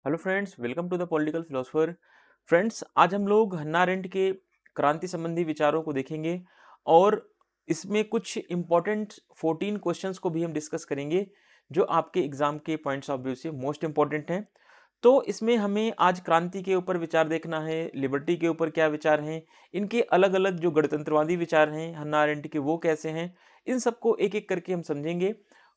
Hello friends, welcome to the political philosopher. Friends, आज हम लोग हन्ना अरेंट के क्रांति संबंधी विचारों को देखेंगे और इसमें कुछ इम्पोर्टेंट 14 क्वेश्चंस को भी हम डिस्कस करेंगे जो आपके एग्जाम के पॉइंट्स ऑफ व्यू से मोस्ट इम्पोर्टेंट हैं। तो इसमें हमें आज क्रांति के ऊपर विचार देखना है, लिबर्टी के ऊपर क्या विचार हैं, इनके अलग अलग जो गणतंत्रवादी विचार हैं हन्ना अरेंट के वो कैसे हैं, इन सबको एक एक करके हम समझेंगे।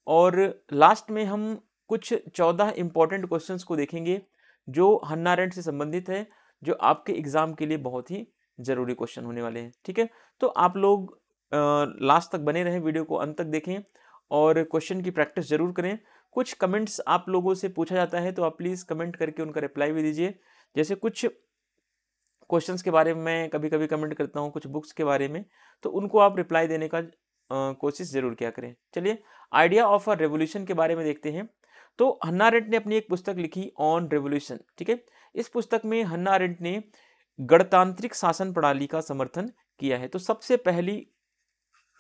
और लास्ट में हम कुछ 14 इंपॉर्टेंट क्वेश्चंस को देखेंगे जो हन्ना अरेंट से संबंधित है, जो आपके एग्जाम के लिए बहुत ही जरूरी क्वेश्चन होने वाले हैं। ठीक है, तो आप लोग लास्ट तक बने रहें, वीडियो को अंत तक देखें और क्वेश्चन की प्रैक्टिस जरूर करें। कुछ कमेंट्स आप लोगों से पूछा जाता है तो आप प्लीज कमेंट करके उनका रिप्लाई भी दीजिए। जैसे कुछ क्वेश्चंस के बारे में मैं कभी कभी कमेंट करता हूँ, कुछ बुक्स के बारे में, तो उनको आप रिप्लाई देने का कोशिश जरूर किया करें। चलिए, आइडिया ऑफ अ रेवोल्यूशन के बारे में देखते हैं। तो हन्ना अरेंट ने अपनी एक पुस्तक लिखी ऑन रेवोल्यूशन। ठीक है, इस पुस्तक में हन्ना अरेंट ने गणतांत्रिक शासन प्रणाली का समर्थन किया है। तो सबसे पहली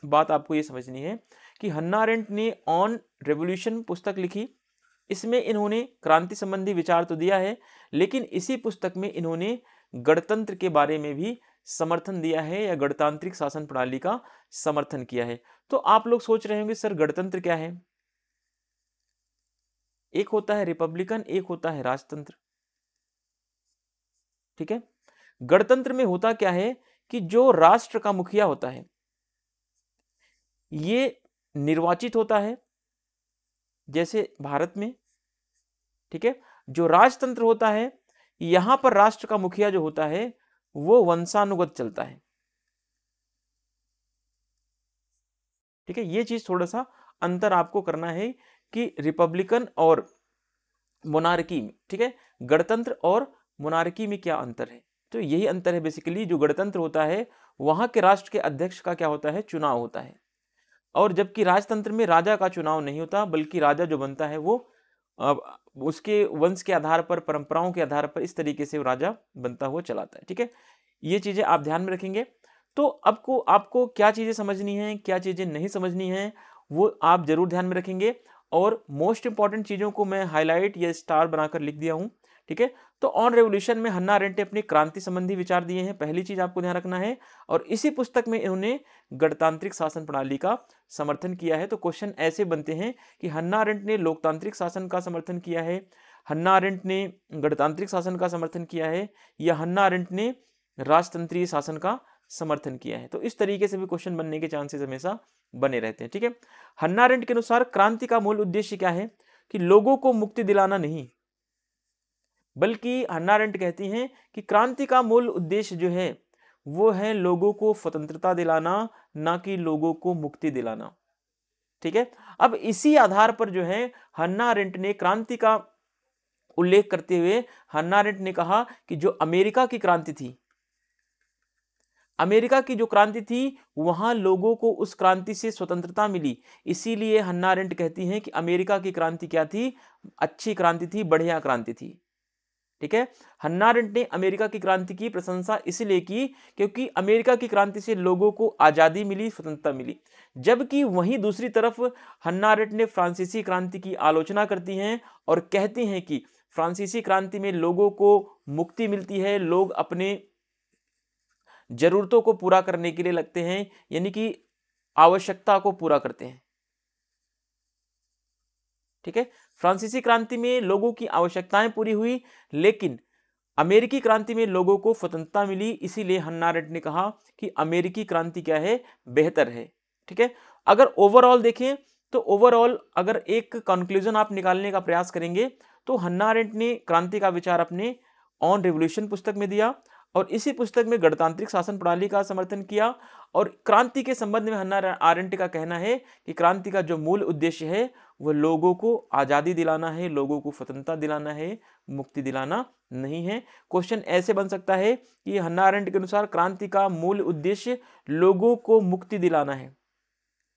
बात आपको ये समझनी है कि हन्ना अरेंट ने ऑन रेवोल्यूशन पुस्तक लिखी। इसमें इन्होंने क्रांति संबंधी विचार तो दिया है, लेकिन इसी पुस्तक में इन्होंने गणतंत्र के बारे में भी समर्थन दिया है या गणतांत्रिक शासन प्रणाली का समर्थन किया है। तो आप लोग सोच रहे होंगे सर गणतंत्र क्या है? एक होता है रिपब्लिकन, एक होता है राजतंत्र। ठीक है, गणतंत्र में होता क्या है कि जो राष्ट्र का मुखिया होता है ये निर्वाचित होता है, जैसे भारत में। ठीक है, जो राजतंत्र होता है यहां पर राष्ट्र का मुखिया जो होता है वो वंशानुगत चलता है। ठीक है, ये चीज थोड़ा सा अंतर आपको करना है कि रिपब्लिकन और मोनार्की में, ठीक है, गणतंत्र और मोनार्की में क्या अंतर है। तो यही अंतर है बेसिकली। जो गणतंत्र होता है वहां के राष्ट्र के अध्यक्ष का क्या होता है, चुनाव होता है, और जबकि राजतंत्र में राजा का चुनाव नहीं होता, बल्कि राजा जो बनता है वो उसके वंश के आधार पर, परंपराओं के आधार पर इस तरीके से वो राजा बनता हुआ चलाता है। ठीक है, ये चीजें आप ध्यान में रखेंगे। तो अब को आपको क्या चीजें समझनी है, क्या चीजें नहीं समझनी है, वो आप जरूर ध्यान में रखेंगे। और मोस्ट इंपॉर्टेंट चीजों को मैं हाईलाइट या स्टार बनाकर लिख दिया हूं। ठीक है, तो ऑन रेवोल्यूशन में हन्ना अरेंट ने अपने क्रांति संबंधी विचार दिए हैं, पहली चीज आपको ध्यान रखना है। और इसी पुस्तक में इन्होंने गणतांत्रिक शासन प्रणाली का समर्थन किया है। तो क्वेश्चन ऐसे बनते हैं कि हन्ना अरेंट ने लोकतांत्रिक शासन का समर्थन किया है, हन्ना अरेंट ने गणतांत्रिक शासन का समर्थन किया है, या हन्ना अरेंट ने राजतंत्रीय शासन का समर्थन किया है। तो इस तरीके से भी क्वेश्चन बनने के चांसेस हमेशा बने रहते हैं। ठीक है, हन्ना अरेंट के अनुसार क्रांति का मूल उद्देश्य क्या है कि लोगों को मुक्ति दिलाना नहीं, बल्कि हन्ना अरेंट कहती हैं कि क्रांति का मूल उद्देश्य जो है वो है लोगों को स्वतंत्रता दिलाना, ना कि लोगों को मुक्ति दिलाना। ठीक है, अब इसी आधार पर जो है हन्ना अरेंट ने क्रांति का उल्लेख करते हुए हन्ना अरेंट ने कहा कि जो अमेरिका की क्रांति थी, अमेरिका की जो क्रांति थी वहां लोगों को उस क्रांति से स्वतंत्रता मिली। इसीलिए हन्ना अरेंट कहती हैं कि अमेरिका की क्रांति क्या थी, अच्छी क्रांति थी, बढ़िया क्रांति थी। ठीक है, हन्ना अरेंट ने अमेरिका की क्रांति की प्रशंसा इसलिए की क्योंकि अमेरिका की क्रांति से लोगों को आजादी मिली, स्वतंत्रता मिली। जबकि वहीं दूसरी तरफ हन्ना अरेंट ने फ्रांसीसी क्रांति की आलोचना करती हैं और कहती हैं कि फ्रांसीसी क्रांति में लोगों को मुक्ति मिलती है, लोग अपने जरूरतों को पूरा करने के लिए लगते हैं, यानी कि आवश्यकता को पूरा करते हैं। ठीक है, फ्रांसीसी क्रांति में लोगों की आवश्यकताएं पूरी हुई, लेकिन अमेरिकी क्रांति में लोगों को स्वतंत्रता मिली। इसीलिए हन्ना अरेंट ने कहा कि अमेरिकी क्रांति क्या है, बेहतर है। ठीक है, अगर ओवरऑल देखें तो ओवरऑल अगर एक कंक्लूजन आप निकालने का प्रयास करेंगे तो हन्ना अरेंट ने क्रांति का विचार अपने ऑन रिवोल्यूशन पुस्तक में दिया और इसी पुस्तक में गणतांत्रिक शासन प्रणाली का समर्थन किया। और क्रांति के संबंध में हन्ना अरेंट का कहना है कि क्रांति का जो मूल उद्देश्य है वह लोगों को आजादी दिलाना है, लोगों को स्वतंत्रता दिलाना है, मुक्ति दिलाना नहीं है। क्वेश्चन ऐसे बन सकता है कि हन्ना अरेंट के अनुसार क्रांति का मूल उद्देश्य लोगों को मुक्ति दिलाना है।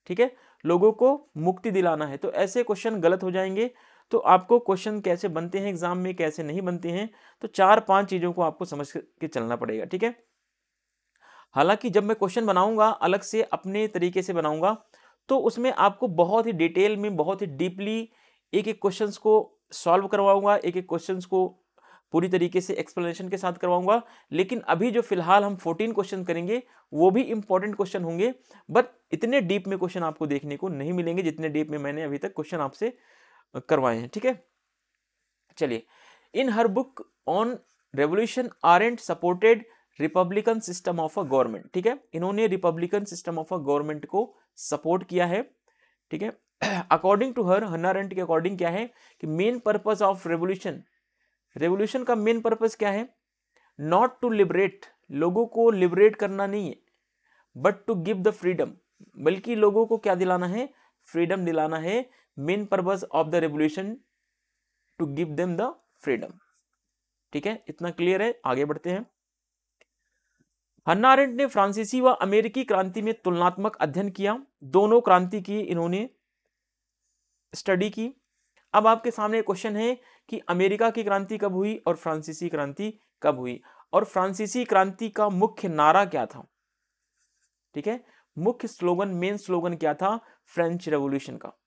ठीक है, लोगों को मुक्ति दिलाना है, तो ऐसे क्वेश्चन गलत हो जाएंगे। तो आपको क्वेश्चन कैसे बनते हैं एग्जाम में, कैसे नहीं बनते हैं, तो 4-5 चीजों को आपको समझ के चलना पड़ेगा। ठीक है, हालांकि जब मैं क्वेश्चन बनाऊंगा अलग से अपने तरीके से बनाऊंगा तो उसमें आपको बहुत ही डिटेल में, बहुत ही डीपली एक एक क्वेश्चंस को सॉल्व करवाऊंगा, एक एक क्वेश्चंस को पूरी तरीके से एक्सप्लेनेशन के साथ करवाऊंगा। लेकिन अभी जो फिलहाल हम 14 क्वेश्चन करेंगे वो भी इंपॉर्टेंट क्वेश्चन होंगे, बट इतने डीप में क्वेश्चन आपको देखने को नहीं मिलेंगे जितने डीप में मैंने अभी तक क्वेश्चन आपसे करवाए हैं। ठीक है, चलिए, in her book on revolution Arendt supported republican system of a government. ठीक है, इन्होंने republican system of a government को सपोर्ट किया है। ठीक है, according to her, Hannah Arendt के अकॉर्डिंग क्या है कि main purpose of revolution, revolution का मेन पर्पस क्या है, नॉट टू लिबरेट, लोगों को लिबरेट करना नहीं है, but to give the freedom, बल्कि लोगों को क्या दिलाना है, फ्रीडम दिलाना है। Main purpose of the revolution to give them the freedom. ठीक है, इतना क्लियर है, आगे बढ़ते हैं। हन्ना अरेंट ने फ्रांसीसी व अमेरिकी क्रांति में तुलनात्मक अध्ययन किया, दोनों क्रांति की इन्होंने स्टडी की। अब आपके सामने क्वेश्चन है कि अमेरिका की क्रांति कब हुई और फ्रांसीसी क्रांति कब हुई, और फ्रांसीसी क्रांति का मुख्य नारा क्या था। ठीक है, मुख्य स्लोगन, मेन स्लोगन क्या था फ्रेंच रेवोल्यूशन का।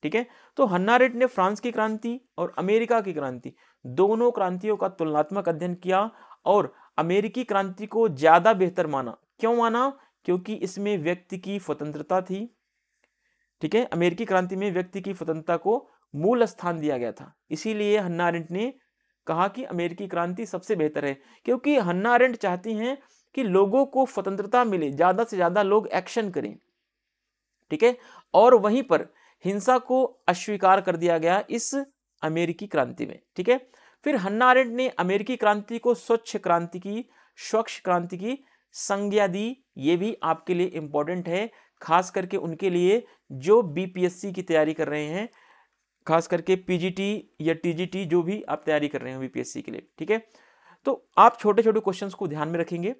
ठीक है, तो हन्ना अरेंट ने फ्रांस की क्रांति और अमेरिका की क्रांति, दोनों क्रांतियों का तुलनात्मक अध्ययन किया और अमेरिकी क्रांति को ज्यादा बेहतर माना। क्यों माना, क्योंकि इसमें व्यक्ति की स्वतंत्रता थी। ठीक है, अमेरिकी क्रांति में व्यक्ति की स्वतंत्रता को मूल स्थान दिया गया था, इसीलिए हन्ना अरेंट ने कहा कि अमेरिकी क्रांति सबसे बेहतर है। क्योंकि हन्ना अरेंट चाहती हैं कि लोगों को स्वतंत्रता मिले, ज्यादा से ज्यादा लोग एक्शन करें। ठीक है, और वहीं पर हिंसा को अस्वीकार कर दिया गया इस अमेरिकी क्रांति में। ठीक है, फिर हन्ना अरेंट ने अमेरिकी क्रांति को स्वच्छ क्रांति की संज्ञा दी। ये भी आपके लिए इंपॉर्टेंट है, खास करके उनके लिए जो बीपीएससी की तैयारी कर रहे हैं, खास करके पीजीटी या टीजीटी जो भी आप तैयारी कर रहे हैं बीपीएससी के लिए। ठीक है, तो आप छोटे छोटे क्वेश्चंस को ध्यान में रखेंगे।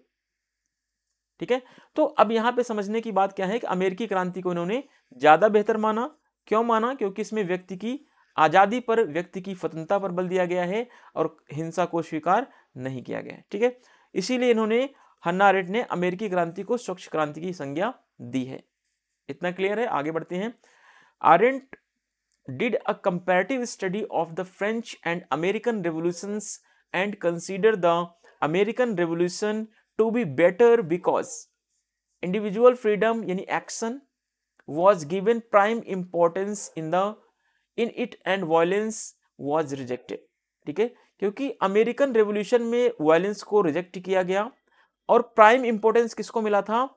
ठीक है, तो अब यहां पे समझने की बात क्या है कि अमेरिकी क्रांति को इन्होंने ज्यादा बेहतर माना। क्यों माना, क्योंकि इसमें व्यक्ति की आजादी पर, व्यक्ति की स्वतंत्रता पर बल दिया गया है और हिंसा को स्वीकार नहीं किया गया है। ठीक है, इसीलिए इन्होंने, हन्ना अरेंट ने अमेरिकी क्रांति को स्वच्छ क्रांति की संज्ञा दी है। इतना क्लियर है, आगे बढ़ते हैं। Aren't did a comparative study of the French and American revolutions and considered the American Revolution to be better because individual freedom यानी action was given prime importance in it and violence was rejected। ठीक है, क्योंकि American revolution में violence को reject किया गया और prime importance किसको मिला था,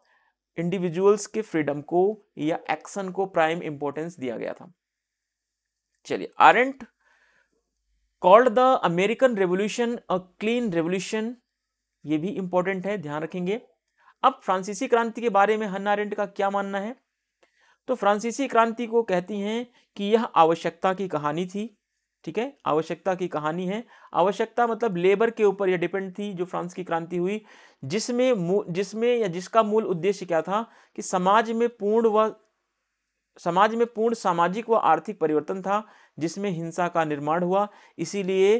इंडिविजुअल्स के फ्रीडम को या एक्शन को प्राइम इंपॉर्टेंस दिया गया था। चलिए, aren't called the American revolution a clean revolution, ये भी इंपॉर्टेंट है, ध्यान रखेंगे। अब फ्रांसीसी क्रांति के बारे में हन्ना अरेंट का क्या मानना है, तो फ्रांसीसी क्रांति को कहती हैं कि यह आवश्यकता की कहानी थी। ठीक है, आवश्यकता की कहानी है। आवश्यकता मतलब लेबर के ऊपर यह डिपेंड थी जो फ्रांस की क्रांति हुई, जिसमें या जिसका मूल उद्देश्य क्या था कि समाज में पूर्ण सामाजिक व आर्थिक परिवर्तन था, जिसमें हिंसा का निर्माण हुआ। इसीलिए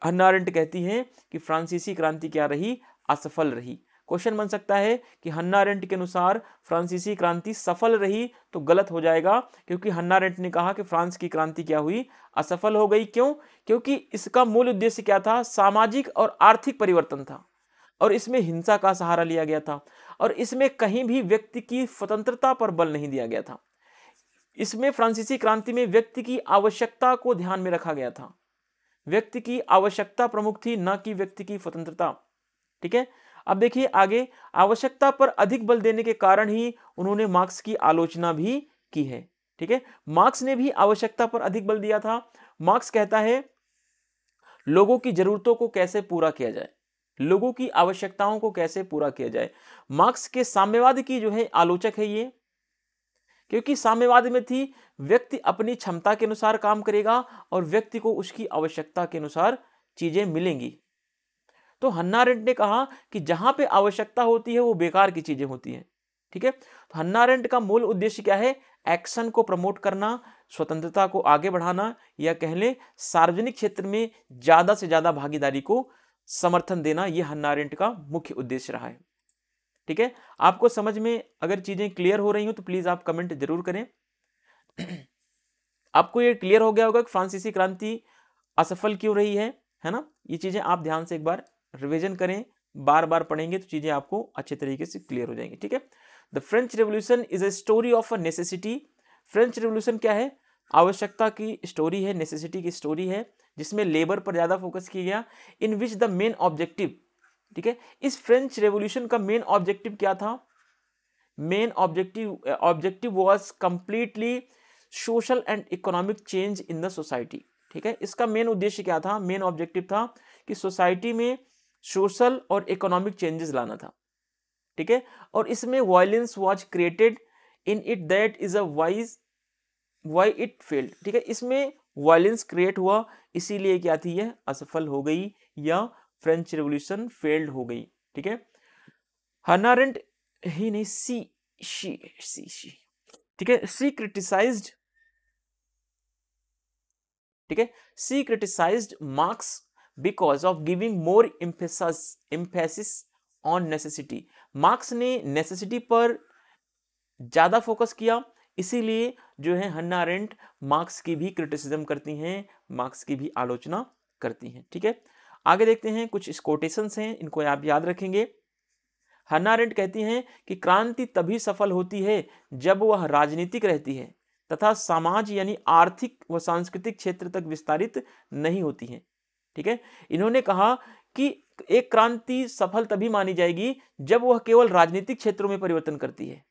हन्ना अरेंट कहती हैं कि फ्रांसीसी क्रांति क्या रही, असफल रही। क्वेश्चन बन सकता है कि हन्ना अरेंट के अनुसार फ्रांसीसी क्रांति सफल रही, तो गलत हो जाएगा, क्योंकि हन्ना अरेंट ने कहा कि फ्रांस की क्रांति क्या हुई, असफल हो गई। क्यों, क्योंकि इसका मूल उद्देश्य क्या था, सामाजिक और आर्थिक परिवर्तन था, और इसमें हिंसा का सहारा लिया गया था, और इसमें कहीं भी व्यक्ति की स्वतंत्रता पर बल नहीं दिया गया था। इसमें फ्रांसीसी क्रांति में व्यक्ति की आवश्यकता को ध्यान में रखा गया था, व्यक्ति की आवश्यकता प्रमुख थी, न कि व्यक्ति की स्वतंत्रता। ठीक है, अब देखिए आगे, आवश्यकता पर अधिक बल देने के कारण ही उन्होंने मार्क्स की आलोचना भी की है। ठीक है, मार्क्स ने भी आवश्यकता पर अधिक बल दिया था। मार्क्स कहता है लोगों की जरूरतों को कैसे पूरा किया जाए, लोगों की आवश्यकताओं को कैसे पूरा किया जाए। मार्क्स के साम्यवाद की जो है आलोचक है ये, क्योंकि साम्यवाद में थी व्यक्ति अपनी क्षमता के अनुसार काम करेगा और व्यक्ति को उसकी आवश्यकता के अनुसार चीजें मिलेंगी। तो हन्ना अरेंट ने कहा कि जहां पे आवश्यकता होती है वो बेकार की चीजें होती हैं। ठीक है, तो हन्ना अरेंट का मूल उद्देश्य क्या है, एक्शन को प्रमोट करना, स्वतंत्रता को आगे बढ़ाना, या कह लें सार्वजनिक क्षेत्र में ज्यादा से ज्यादा भागीदारी को समर्थन देना, यह हन्ना अरेंट का मुख्य उद्देश्य रहा है। ठीक है, आपको समझ में अगर चीजें क्लियर हो रही हो तो प्लीज आप कमेंट जरूर करें। आपको ये क्लियर हो गया होगा कि फ्रांसीसी क्रांति असफल क्यों रही है, है ना। ये चीजें आप ध्यान से एक बार रिवीजन करें, बार बार पढ़ेंगे तो चीजें आपको अच्छे तरीके से क्लियर हो जाएंगी, ठीक है। The French revolution is a story of a necessity. French revolution क्या है? आवश्यकता की स्टोरी है, नेसेसिटी की स्टोरी है, जिसमें लेबर पर ज्यादा फोकस किया गया। इन विच द मेन ऑब्जेक्टिव, ठीक है, इस फ्रेंच रेवोल्यूशन का मेन ऑब्जेक्टिव क्या था? Main objective was completely social and economic change in the society, ठीक है। इसका मेन उद्देश्य क्या था? मेन ऑब्जेक्टिव था कि सोसाइटी में सोशल और इकोनॉमिक चेंजेस लाना था, ठीक है। और इसमें violence was created in it, that is a why it failed, ठीक है। इसमें वायलेंस क्रिएट हुआ, इसीलिए क्या थी? यह असफल हो गई या फ्रेंच रेवोल्यूशन फेल्ड हो गई, ठीक है। हन्ना अरेंट ही नहीं, शी, ठीक है, शी क्रिटिसाइज्ड, ठीक है, she criticised marks because of giving more emphasis on necessity. Marks ने नेसेसिटी पर ज्यादा फोकस किया, इसीलिए जो है हन्ना अरेंट मार्क्स की भी क्रिटिसिज्म करती हैं, मार्क्स की भी आलोचना करती हैं, ठीक है। आगे देखते हैं, कुछ कोटेशंस हैं, इनको आप याद रखेंगे। हन्ना अरेंट कहती हैं कि क्रांति तभी सफल होती है जब वह राजनीतिक रहती है तथा समाज यानी आर्थिक व सांस्कृतिक क्षेत्र तक विस्तारित नहीं होती है, ठीक है। इन्होंने कहा कि एक क्रांति सफल तभी मानी जाएगी जब वह केवल राजनीतिक क्षेत्रों में परिवर्तन करती है,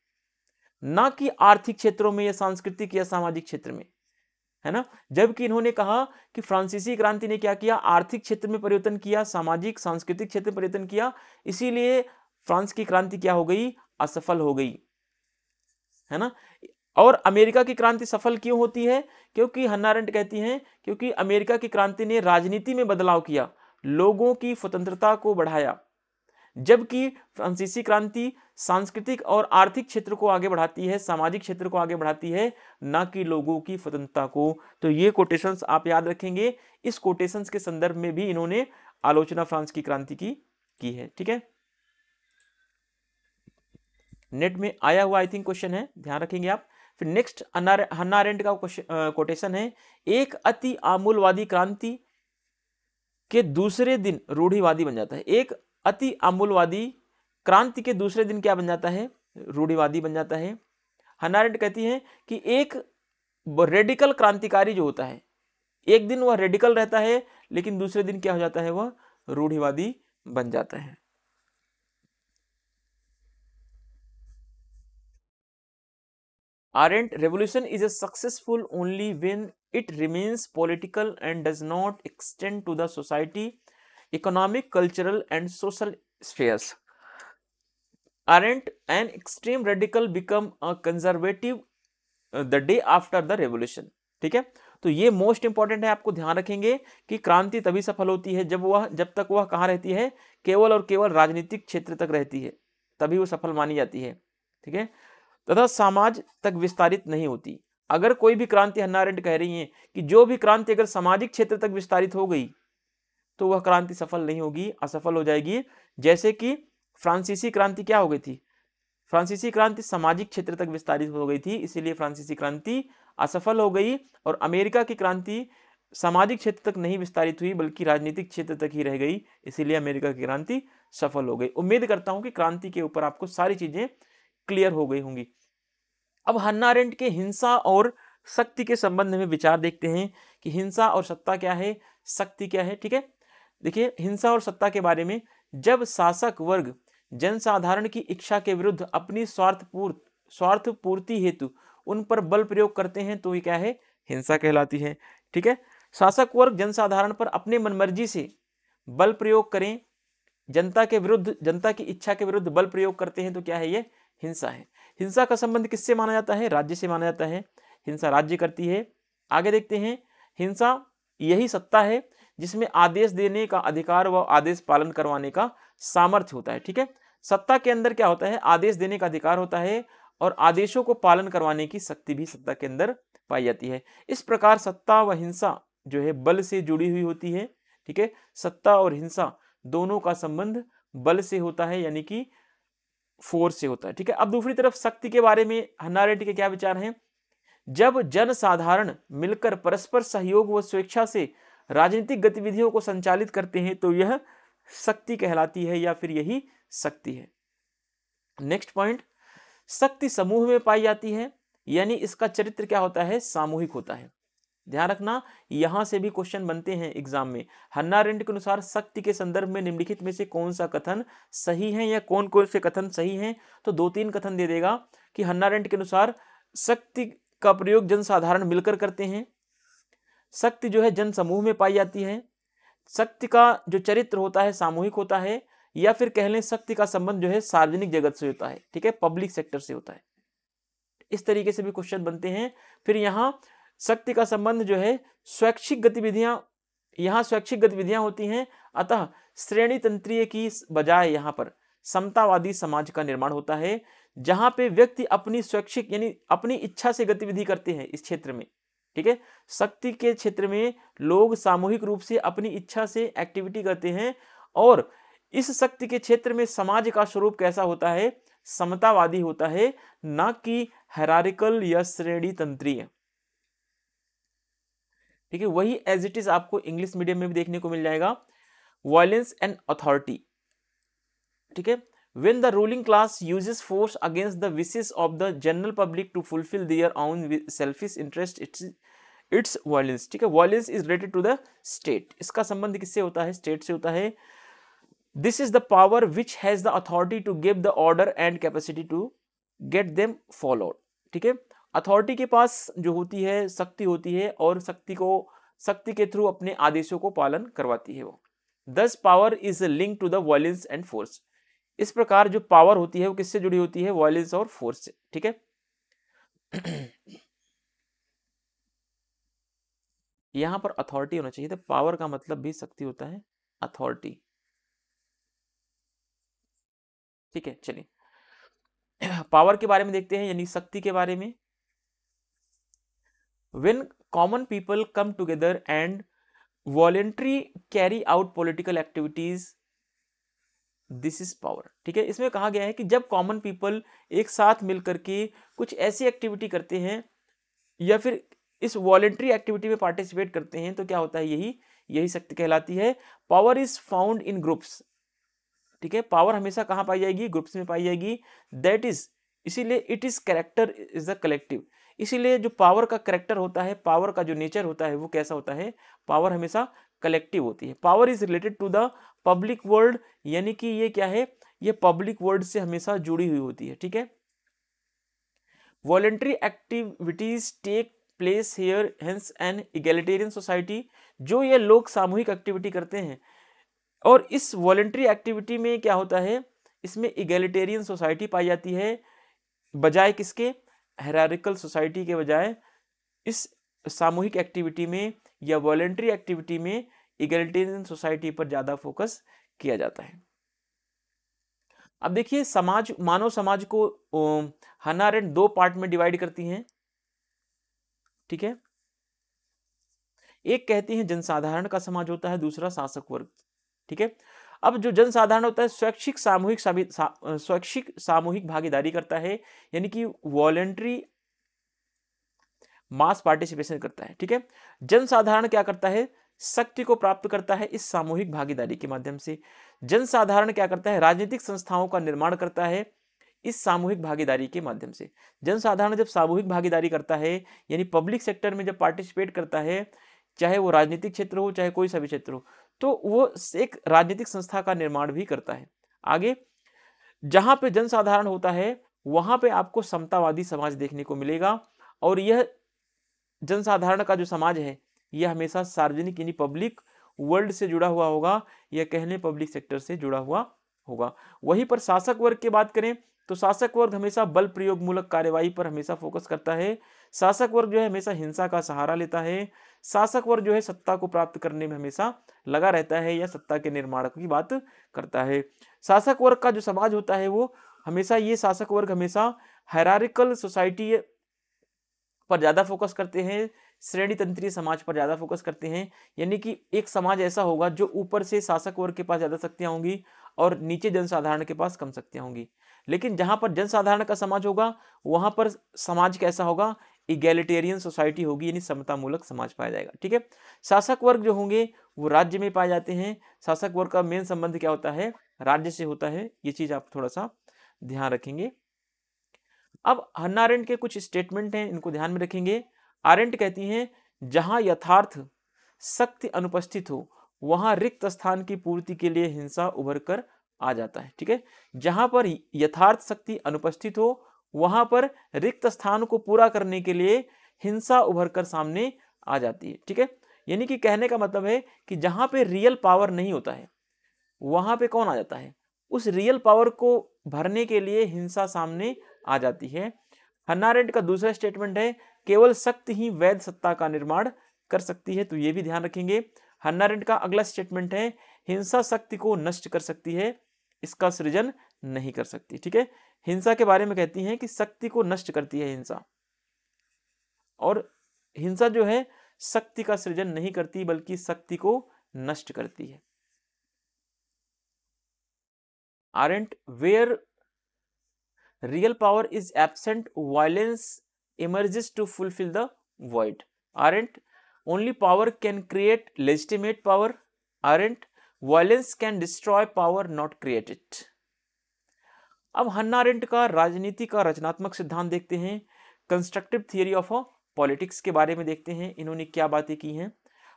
ना कि आर्थिक क्षेत्रों में या सांस्कृतिक या सामाजिक क्षेत्र में, है ना। जबकि इन्होंने कहा कि फ्रांसीसी क्रांति ने क्या किया? आर्थिक क्षेत्र में परिवर्तन किया, सामाजिक सांस्कृतिक क्षेत्र में परिवर्तन किया, इसीलिए फ्रांस की क्रांति क्या हो गई? असफल हो गई, है ना। और अमेरिका की क्रांति सफल क्यों होती है? क्योंकि हन्ना अरेंट कहती हैं क्योंकि अमेरिका की क्रांति ने राजनीति में बदलाव किया, लोगों की स्वतंत्रता को बढ़ाया, जबकि फ्रांसीसी क्रांति सांस्कृतिक और आर्थिक क्षेत्र को आगे बढ़ाती है, सामाजिक क्षेत्र को आगे बढ़ाती है, ना कि लोगों की स्वतंत्रता को। तो ये कोटेशंस आप याद रखेंगे। इस कोटेशंस के संदर्भ में भी इन्होंने आलोचना फ्रांस की क्रांति की है, ठीक है। नेट में आया हुआ आई थिंक क्वेश्चन है, ध्यान रखेंगे आप। फिर नेक्स्ट हन्ना अरेंट का कोटेशन है, एक अति आमूलवादी क्रांति के दूसरे दिन रूढ़िवादी बन जाता है। एक अति आमूलवादी क्रांति के दूसरे दिन क्या बन जाता है? रूढ़िवादी बन जाता है। हन्ना अरेंट कहती है कि एक रेडिकल क्रांतिकारी जो होता है, एक दिन वह रेडिकल रहता है, लेकिन दूसरे दिन क्या हो जाता है? वह रूढ़िवादी बन जाता है। Arendt revolution is a successful only when it remains political and does not extend to the society, economic, cultural and social spheres. Arendt, an extreme radical, become a conservative the day after the revolution. ठीक है, तो ये most important है, आपको ध्यान रखेंगे कि क्रांति तभी सफल होती है जब तक वह कहाँ रहती है? केवल और केवल राजनीतिक क्षेत्र तक रहती है, तभी वो सफल मानी जाती है, ठीक है, तथा समाज तक विस्तारित नहीं होती। अगर कोई भी क्रांति, हन्ना अरेंट कह रही है कि जो भी क्रांति अगर सामाजिक क्षेत्र तक विस्तारित हो गई तो वह क्रांति सफल नहीं होगी, असफल हो जाएगी। जैसे कि फ्रांसीसी क्रांति क्या हो गई थी? फ्रांसीसी क्रांति सामाजिक क्षेत्र तक विस्तारित हो गई थी, इसीलिए फ्रांसीसी क्रांति असफल हो गई। और अमेरिका की क्रांति सामाजिक क्षेत्र तक नहीं विस्तारित हुई बल्कि राजनीतिक क्षेत्र तक ही रह गई, इसीलिए अमेरिका की क्रांति सफल हो गई। उम्मीद करता हूं कि क्रांति के ऊपर आपको सारी चीजें क्लियर हो गई होंगी। अब हन्ना अरेंट के हिंसा और शक्ति के संबंध में विचार देखते हैं कि हिंसा और सत्ता क्या है, शक्ति क्या है, ठीक है। देखिए, हिंसा और सत्ता के बारे में, जब शासक वर्ग जनसाधारण की इच्छा के विरुद्ध अपनी स्वार्थ पूर्ति हेतु उन पर बल प्रयोग करते हैं तो ये क्या है? हिंसा कहलाती है, ठीक है। शासक वर्ग जनसाधारण पर अपने मनमर्जी से बल प्रयोग करें, जनता के विरुद्ध, जनता की इच्छा के विरुद्ध बल प्रयोग करते हैं तो क्या है? ये हिंसा है। हिंसा का संबंध किससे माना जाता है? राज्य से माना जाता है। हिंसा राज्य करती है। आगे देखते हैं, हिंसा यही सत्ता है जिसमें आदेश देने का अधिकार व आदेश पालन करवाने का सामर्थ्य होता है, ठीक है। सत्ता के अंदर क्या होता है? आदेश देने का अधिकार होता है और आदेशों को पालन करवाने की शक्ति भी सत्ता के अंदर पाई जाती है। इस प्रकार सत्ता व हिंसा जो है बल से जुड़ी हुई होती है, ठीक है। सत्ता और हिंसा दोनों का संबंध बल से होता है, यानी कि फोर्स से होता है, ठीक है। अब दूसरी तरफ शक्ति के बारे में हन्ना अरेंट के क्या विचार हैं? जब जनसाधारण मिलकर परस्पर सहयोग व स्वेच्छा से राजनीतिक गतिविधियों को संचालित करते हैं तो यह शक्ति कहलाती है या फिर यही शक्ति है। नेक्स्ट पॉइंट, शक्ति समूह में पाई जाती है, यानी इसका चरित्र क्या होता है, सामूहिक होता है। ध्यान रखना, यहां से भी क्वेश्चन बनते हैं एग्जाम में। हन्ना अरेंट के अनुसार शक्ति के संदर्भ में निम्नलिखित में से कौन सा कथन सही है या कौन कौन से कथन सही हैं, तो 2-3 कथन दे देगा कि हन्ना अरेंट के अनुसार शक्ति का प्रयोग जनसाधारण मिलकर करते हैं, शक्ति जो है जन समूह में पाई जाती है, शक्ति का जो चरित्र होता है सामूहिक होता है, या फिर कह लें शक्ति का संबंध जो है सार्वजनिक जगत से होता है, ठीक है, पब्लिक सेक्टर से होता है। इस तरीके से भी क्वेश्चन बनते हैं। फिर यहाँ शक्ति का संबंध जो है स्वैच्छिक गतिविधियां, यहाँ स्वैच्छिक गतिविधियां होती हैं, अतः श्रेणी तंत्रीय की बजाय यहाँ पर समतावादी समाज का निर्माण होता है, जहां पे व्यक्ति अपनी स्वैच्छिक यानी अपनी इच्छा से गतिविधि करते हैं इस क्षेत्र में, ठीक है। शक्ति के क्षेत्र में लोग सामूहिक रूप से अपनी इच्छा से एक्टिविटी करते हैं, और इस शक्ति के क्षेत्र में समाज का स्वरूप कैसा होता है, समतावादी होता है, ना कि हायरार्किकल या श्रेणी तंत्रीय, ठीक है। वही एज इट इज आपको इंग्लिश मीडियम में भी देखने को मिल जाएगा, वायलेंस एंड अथॉरिटी, ठीक है। When the ruling class uses force against the wishes of the general public to fulfill their own selfish interest, it's violence, ठीक है। Violence is related to the state, इसका संबंध किससे होता है, स्टेट से होता है। This is the power which has the authority to give the order and capacity to get them followed, ठीक है। अथॉरिटी के पास जो होती है शक्ति होती है, और शक्ति के थ्रू अपने आदेशों को पालन करवाती है वो। Thus power is linked to the violence and force, इस प्रकार जो पावर होती है वो किससे जुड़ी होती है, वायलेंस और फोर्स से, ठीक है। यहां पर अथॉरिटी होना चाहिए था, पावर का मतलब भी शक्ति होता है, अथॉरिटी, ठीक है। चलिए पावर के बारे में देखते हैं, यानी शक्ति के बारे में। When common people come together and voluntarily carry out political activities, this is power, ठीक है। इसमें कहा गया है कि जब कॉमन पीपल एक साथ मिलकर के कुछ ऐसी एक्टिविटी करते हैं या फिर इस वॉलेंट्री एक्टिविटी में पार्टिसिपेट करते हैं, तो क्या होता है, यही शक्ति कहलाती है। Power is found in groups, ठीक है। पावर हमेशा कहां पाई जाएगी, ग्रुप्स में पाई जाएगी। दैट इज, इसीलिए it is character is the collective, इसीलिए जो पावर का कैरेक्टर होता है, पावर का जो नेचर होता है वो कैसा होता है, पावर हमेशा कलेक्टिव होती है। Power is related to the public world, यानी कि ये क्या है, ये पब्लिक वर्ल्ड से हमेशा जुड़ी हुई होती है, ठीक है। Voluntary activities take place here hence an egalitarian society, जो ये लोग सामूहिक एक्टिविटी करते हैं, और इस वॉलेंट्री एक्टिविटी में क्या होता है, इसमें इगैलिटेरियन सोसाइटी पाई जाती है, बजाय किसके, हायरार्किकल सोसाइटी के बजाय इस सामूहिक एक्टिविटी में या वॉलेंट्री एक्टिविटी में इगैलिटेरियन सोसाइटी पर ज्यादा फोकस किया जाता है। अब देखिए समाज, मानव समाज को हन्ना अरेंट 2 पार्ट में डिवाइड करती हैं, ठीक है। एक कहती हैं जनसाधारण का समाज होता है, दूसरा शासक वर्ग, ठीक है। अब जो जनसाधारण होता है स्वैच्छिक सामूहिक भागीदारी करता है, यानी कि वॉलेंट्री मास पार्टिसिपेशन करता है, ठीक है। जनसाधारण क्या करता है, शक्ति को प्राप्त करता है इस सामूहिक भागीदारी के माध्यम से। जनसाधारण क्या करता है, राजनीतिक संस्थाओं का निर्माण करता है इस सामूहिक भागीदारी के माध्यम से। जनसाधारण जब सामूहिक भागीदारी करता है, यानी पब्लिक सेक्टर में जब पार्टिसिपेट करता है, चाहे वो राजनीतिक क्षेत्र हो चाहे कोई सा भी क्षेत्र हो, तो वो एक राजनीतिक संस्था का निर्माण भी करता है। आगे जहां पे जनसाधारण होता है वहां पे आपको समतावादी समाज देखने को मिलेगा, और यह जनसाधारण का जो समाज है यह हमेशा सार्वजनिक यानी पब्लिक वर्ल्ड से जुड़ा हुआ होगा, या कहने पब्लिक सेक्टर से जुड़ा हुआ होगा। वहीं पर शासक वर्ग की बात करें तो शासक वर्ग हमेशा बल प्रयोग मूलक कार्यवाही पर हमेशा फोकस करता है। शासक वर्ग जो है हमेशा हिंसा का सहारा लेता है। शासक वर्ग जो है सत्ता को प्राप्त करने में हमेशा लगा रहता है या सत्ता के निर्माण की बात करता है। शासक वर्ग का जो समाज होता है वो हमेशा, ये शासक वर्ग हमेशा हायरार्किकल सोसाइटी पर ज्यादा फोकस करते हैं, श्रेणी तंत्रीय समाज पर ज्यादा फोकस करते हैं। यानी कि एक समाज ऐसा होगा जो ऊपर से शासक वर्ग के पास ज्यादा शक्तियां होंगी और नीचे जनसाधारण के पास कम शक्तियां होंगी। लेकिन जहां पर जनसाधारण का समाज होगा वहां पर समाज कैसा होगा, इगैलिटेरियन सोसाइटी होगी, यानी समतामूलक समाज पाया जाएगा। ठीक है, शासक वर्ग जो होंगे वो राज्य में पाए जाते हैं। शासक वर्ग का मेन संबंध क्या होता है, राज्य से होता है। ये चीज आप थोड़ा सा ध्यान रखेंगे। अब हन्ना अरेंट के कुछ स्टेटमेंट हैं, इनको ध्यान में रखेंगे। अरेंट कहती हैं जहां यथार्थ शक्ति अनुपस्थित हो वहां रिक्त स्थान की पूर्ति के लिए हिंसा उभर कर आ जाता है। ठीक है, जहां पर यथार्थ शक्ति अनुपस्थित हो वहां पर रिक्त स्थान को पूरा करने के लिए हिंसा उभर कर सामने आ जाती है। ठीक है, यानी कि कहने का मतलब है कि जहां पे रियल पावर नहीं होता है वहां पे कौन आ जाता है, उस रियल पावर को भरने के लिए हिंसा सामने आ जाती है। हन्ना अरेंट का दूसरा स्टेटमेंट है केवल शक्ति ही वैध सत्ता का निर्माण कर सकती है, तो ये भी ध्यान रखेंगे। हन्ना अरेंट का अगला स्टेटमेंट है हिंसा शक्ति को नष्ट कर सकती है, इसका सृजन नहीं कर सकती। ठीक है, हिंसा के बारे में कहती हैं कि शक्ति को नष्ट करती है हिंसा, और हिंसा जो है शक्ति का सृजन नहीं करती बल्कि शक्ति को नष्ट करती है। Arendt, where real power is absent, violence emerges to fulfill the void. Arendt, only power can create legitimate power. Arendt, violence can destroy power, not create it. अब हन्ना अरेंट का राजनीति का रचनात्मक सिद्धांत देखते हैं। कंस्ट्रक्टिव थियरी ऑफ पॉलिटिक्स के बारे में देखते हैं, इन्होंने क्या बातें की हैं।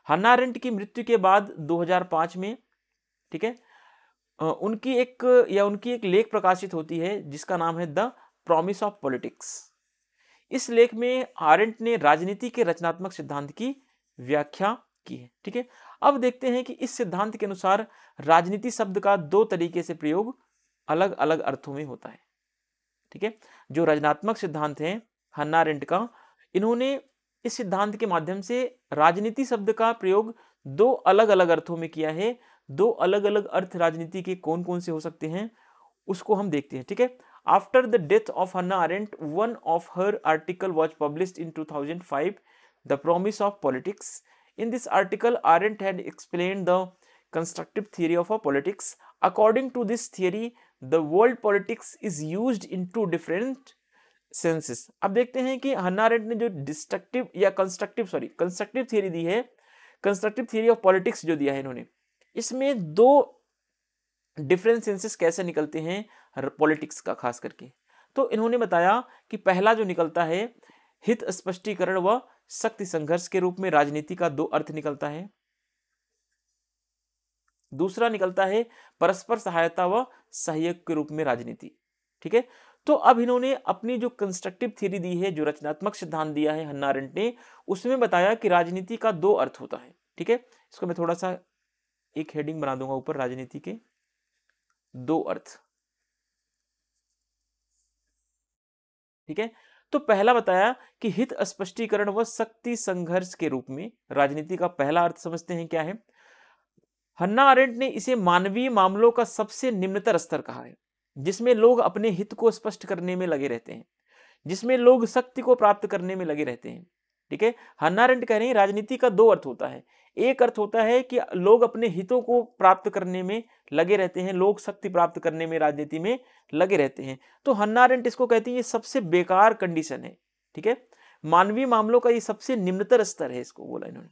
हन्ना अरेंट की मृत्यु के बाद 2005 में, ठीक है, उनकी एक लेख प्रकाशित होती है जिसका नाम है द प्रॉमिस ऑफ पॉलिटिक्स। इस लेख में आरेंट ने राजनीति के रचनात्मक सिद्धांत की व्याख्या की है। ठीक है, अब देखते हैं कि इस सिद्धांत के अनुसार राजनीति शब्द का दो तरीके से प्रयोग अलग अलग अर्थों में होता है। ठीक है, जो रचनात्मक सिद्धांत है हन्ना अरेंट का, इन्होंने इस सिद्धांत के माध्यम से राजनीति शब्द का प्रयोग दो अलग अलग अर्थों में किया है। दो अलग अलग अर्थ राजनीति के कौन कौन से हो सकते हैं उसको हम देखते हैं। ठीक है, after the death of Hannah Arendt, one of her article was published in 2005, the promise of politics. In this article Arendt had explained the constructive theory of politics. According to this theory the world politics is used in two different senses. अब देखते हैं कि हन्ना Arendt ने जो destructive या constructive theory दी है, constructive theory of politics जो दिया है इन्होंने, इसमें दो डिफरेंट सेंसेस कैसे निकलते हैं पॉलिटिक्स का खास करके। तो इन्होंने बताया कि पहला जो निकलता है हित स्पष्टीकरण व शक्ति संघर्ष के रूप में राजनीति का दो अर्थ निकलता है। दूसरा निकलता है परस्पर सहायता व सहयोग के रूप में राजनीति। ठीक है, तो अब इन्होंने अपनी जो कंस्ट्रक्टिव थ्योरी दी है, जो रचनात्मक सिद्धांत दिया है हन्ना अरेंट ने, उसमें बताया कि राजनीति का दो अर्थ होता है। ठीक है, इसको मैं थोड़ा सा एक हेडिंग बना दूंगा ऊपर, राजनीति के दो अर्थ। ठीक है, तो पहला बताया कि हित स्पष्टीकरण व शक्ति संघर्ष के रूप में राजनीति का पहला अर्थ समझते हैं क्या है। हन्ना अरेंट ने इसे मानवीय मामलों का सबसे निम्नतर स्तर कहा है, जिसमें लोग अपने हित को स्पष्ट करने में लगे रहते हैं, जिसमें लोग शक्ति को प्राप्त करने में लगे रहते हैं। ठीक है, हन्ना अरेंट कह रहे हैं राजनीति का दो अर्थ होता है। एक अर्थ होता है कि लोग अपने हितों को प्राप्त करने में लगे रहते हैं, लोग शक्ति प्राप्त करने में राजनीति में लगे रहते हैं। तो हन्ना अरेंट इसको कहती है ये सबसे बेकार कंडीशन है। ठीक है, मानवीय मामलों का ये सबसे निम्नतर स्तर है, इसको बोला इन्होंने।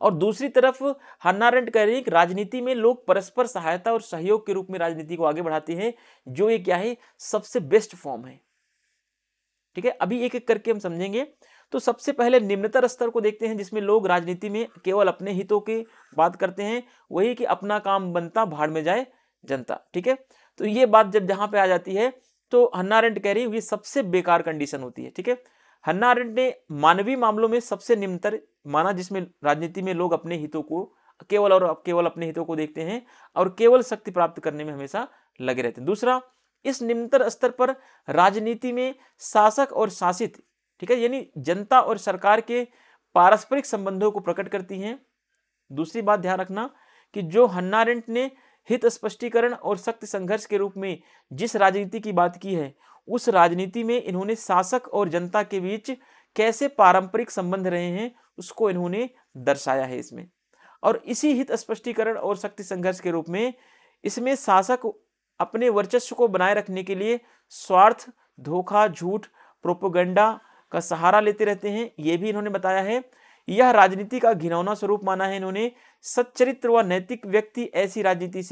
और दूसरी तरफ हन्ना अरेंट कह रही है कि राजनीति में लोग परस्पर सहायता और सहयोग के रूप में राजनीति को आगे बढ़ाते हैं, जो ये क्या है, सबसे बेस्ट फॉर्म है। ठीक है, अभी एक एक करके हम समझेंगे। तो सबसे पहले निम्नतर स्तर को देखते हैं, जिसमें लोग राजनीति में केवल अपने हितों की बात करते हैं, वही कि अपना काम बनता भाड़ में जाए जनता। ठीक है, तो ये बात जब जहां पे आ जाती है तो हन्ना अरेंट कह रही है ये सबसे बेकार कंडीशन होती है। ठीक है, हन्ना अरेंट ने मानवीय मामलों में सबसे निम्नतर माना, जिसमें राजनीति में लोग अपने हितों को केवल अपने हितों को देखते हैं और केवल शक्ति प्राप्त करने में हमेशा लगे रहते हैं। दूसरा, इस निम्नतर स्तर पर राजनीति में शासक और शासित, ठीक है, यानी जनता और सरकार के पारस्परिक संबंधों को प्रकट करती हैं। दूसरी बात ध्यान रखना कि जो हन्ना अरेंट ने हित स्पष्टीकरण और शक्ति संघर्ष के रूप में जिस राजनीति की बात की है, उस राजनीति में इन्होंने शासक और जनता के बीच कैसे पारंपरिक संबंध रहे हैं उसको इन्होंने दर्शाया है इसमें। और इसी हित स्पष्टीकरण और शक्ति संघर्ष के रूप में इसमें शासक अपने वर्चस्व को बनाए रखने के लिए स्वार्थ, धोखा, झूठ, प्रोपेगेंडा का सहारा लेते रहते हैं, ये भी इन्होंने बताया है। यह राजनीति का घिनौना स्वरूप माना है इन्होंने। सच्चरित्र व नैतिक व्यक्ति ऐसी राजनीति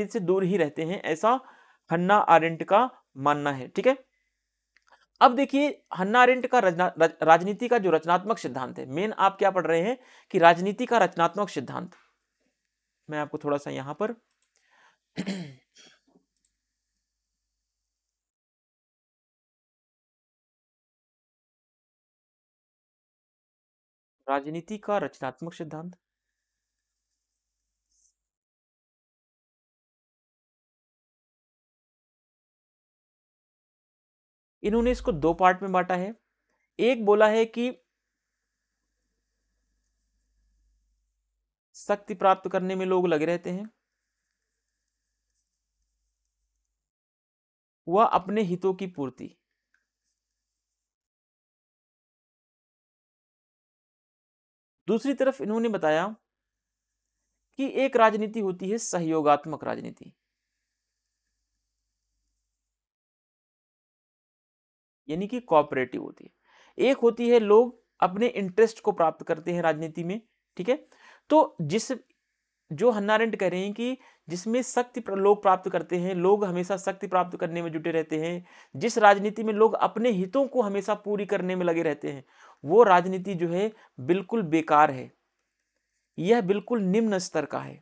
से दूर ही रहते हैं, ऐसा हन्ना आरेंट का मानना है। ठीक है, अब देखिए हन्ना आरेंट का राजनीति का जो रचनात्मक सिद्धांत है, मेन आप क्या पढ़ रहे हैं कि राजनीति का रचनात्मक सिद्धांत। मैं आपको थोड़ा सा यहां पर राजनीति का रचनात्मक सिद्धांत, इन्होंने इसको दो पार्ट में बांटा है। एक बोला है कि शक्ति प्राप्त करने में लोग लगे रहते हैं, वह अपने हितों की पूर्ति। दूसरी तरफ इन्होंने बताया कि एक राजनीति होती है सहयोगात्मक राजनीति, यानी कि कोऑपरेटिव होती है। एक होती है लोग अपने इंटरेस्ट को प्राप्त करते हैं राजनीति में। ठीक है, तो जो हन्ना अरेंट कह रहे हैं कि जिसमें लोग प्राप्त करते हैं, लोग हमेशा शक्ति प्राप्त करने में जुटे रहते हैं, जिस राजनीति में लोग अपने हितों को हमेशा पूरी करने में लगे रहते हैं, वो राजनीति जो है बिल्कुल बेकार है, यह बिल्कुल निम्न स्तर का है,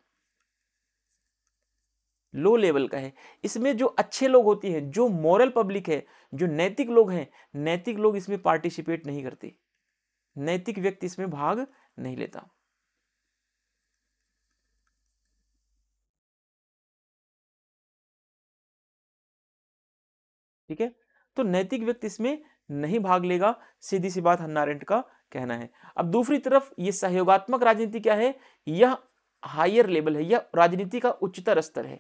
लो लेवल का है। इसमें जो अच्छे लोग होते हैं, जो मॉरल पब्लिक है, जो नैतिक लोग हैं, नैतिक लोग इसमें पार्टिसिपेट नहीं करते, नैतिक व्यक्ति इसमें भाग नहीं लेता। ठीक है, तो नैतिक व्यक्ति इसमें नहीं भाग लेगा, सीधी सी बात हन्ना अरेंट का कहना है। अब दूसरी तरफ ये सहयोगात्मक राजनीति क्या है, यह हायर लेवल है, यह राजनीति का उच्चतर स्तर है।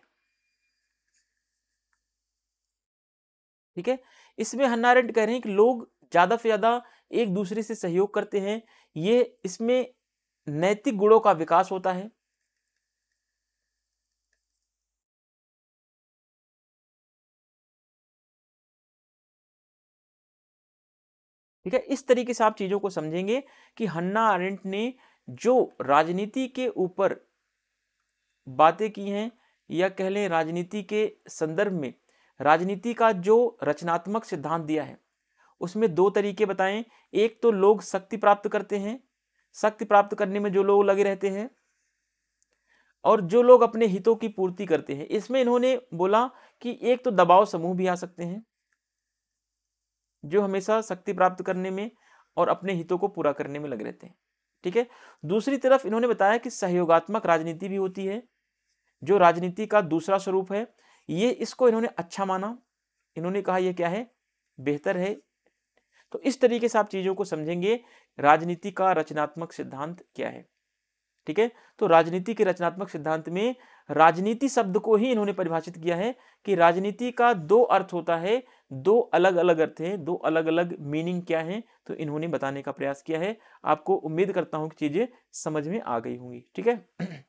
ठीक है, इसमें हन्ना अरेंट कह रहे हैं कि लोग ज्यादा से ज्यादा एक दूसरे से सहयोग करते हैं, ये इसमें नैतिक गुणों का विकास होता है। ठीक है, इस तरीके से आप चीजों को समझेंगे कि हन्ना अरेंट ने जो राजनीति के ऊपर बातें की हैं, या कह लें राजनीति के संदर्भ में राजनीति का जो रचनात्मक सिद्धांत दिया है, उसमें दो तरीके बताएं। एक तो लोग शक्ति प्राप्त करते हैं, शक्ति प्राप्त करने में जो लोग लगे रहते हैं, और जो लोग अपने हितों की पूर्ति करते हैं। इसमें इन्होंने बोला कि एक तो दबाव समूह भी आ सकते हैं, जो हमेशा शक्ति प्राप्त करने में और अपने हितों को पूरा करने में लगे रहते हैं। ठीक है, दूसरी तरफ इन्होंने बताया कि सहयोगात्मक राजनीति भी होती है, जो राजनीति का दूसरा स्वरूप है। ये इसको इन्होंने अच्छा माना, इन्होंने कहा यह क्या है, बेहतर है। तो इस तरीके से आप चीजों को समझेंगे राजनीति का रचनात्मक सिद्धांत क्या है। ठीक है, तो राजनीति के रचनात्मक सिद्धांत में राजनीति शब्द को ही इन्होंने परिभाषित किया है कि राजनीति का दो अर्थ होता है, दो अलग अलग अर्थ हैं, दो अलग अलग मीनिंग क्या है, तो इन्होंने बताने का प्रयास किया है। आपको उम्मीद करता हूं कि चीजें समझ में आ गई होंगी। ठीक है,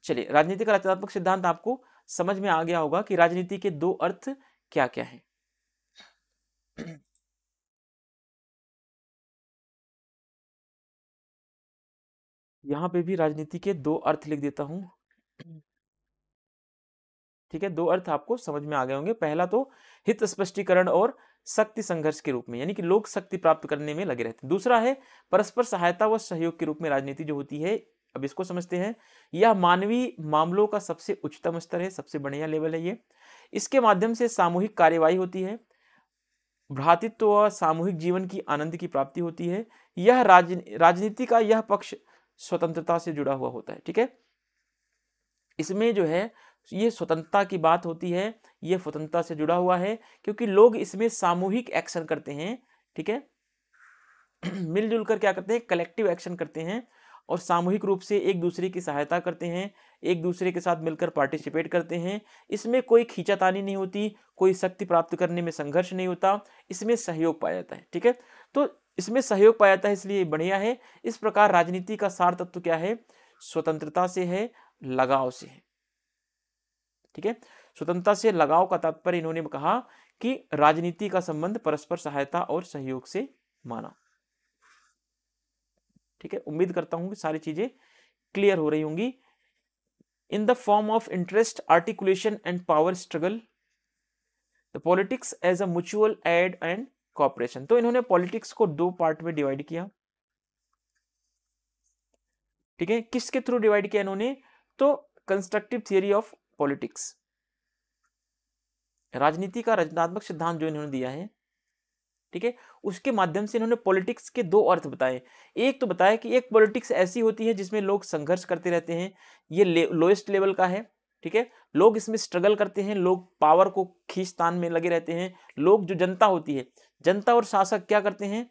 चलिए, राजनीति का रचनात्मक सिद्धांत आपको समझ में आ गया होगा कि राजनीति के दो अर्थ क्या क्या है। यहां पे भी राजनीति के दो अर्थ लिख देता हूं। ठीक है, दो अर्थ आपको समझ में आ गए होंगे। पहला तो हित स्पष्टीकरण और शक्ति संघर्ष के रूप में, यानी कि लोग शक्ति प्राप्त करने में लगे रहते हैं। दूसरा है परस्पर सहायता व सहयोग के रूप में राजनीति जो होती है। अब इसको समझते हैं, यह मानवीय मामलों का सबसे उच्चतम स्तर है, सबसे बढ़िया लेवल है ये। इसके माध्यम से सामूहिक कार्यवाही होती है, भ्रातृत्व व सामूहिक जीवन की आनंद की प्राप्ति होती है। यह राजनीति का यह पक्ष स्वतंत्रता से जुड़ा हुआ होता है। ठीक है, इसमें जो है ये स्वतंत्रता की बात होती है, ये स्वतंत्रता से जुड़ा हुआ है, क्योंकि लोग इसमें सामूहिक एक्शन करते हैं। ठीक है, मिलजुल कर क्या करते हैं, कलेक्टिव एक्शन करते हैं, और सामूहिक रूप से एक दूसरे की सहायता करते हैं, एक दूसरे के साथ मिलकर पार्टिसिपेट करते हैं। इसमें कोई खींचातानी नहीं होती, कोई शक्ति प्राप्त करने में संघर्ष नहीं होता, इसमें सहयोग पाया जाता है। ठीक है, तो इसमें सहयोग पाया जाता है, इसलिए बढ़िया है। इस प्रकार राजनीति का सार तत्व क्या है, स्वतंत्रता से है, लगाव से है। ठीक है, स्वतंत्रता से लगाव का तात्पर्य इन्होंने कहा कि राजनीति का संबंध परस्पर सहायता और सहयोग से माना। ठीक है, उम्मीद करता हूं कि सारी चीजें क्लियर हो रही होंगी। In the form of interest, articulation and power struggle, the politics as a mutual aid and cooperation. तो इन्होंने पॉलिटिक्स को दो पार्ट में डिवाइड किया। ठीक है, किसके थ्रू डिवाइड किया इन्होंने? तो कंस्ट्रक्टिव थियरी ऑफ पॉलिटिक्स, राजनीति का रचनात्मक सिद्धांत जो इन्होंने दिया है, ठीक है, उसके माध्यम से इन्होंने पॉलिटिक्स के दो अर्थ बताए। एक तो बताया कि एक पॉलिटिक्स ऐसी होती है जिसमें लोग संघर्ष करते रहते हैं, ये लोएस्ट लेवल का है। ठीक है, लोग इसमें स्ट्रगल करते हैं, लोग पावर को खींचतान में लगे रहते हैं। लोग, जो जनता होती है, जनता और शासक क्या करते हैं?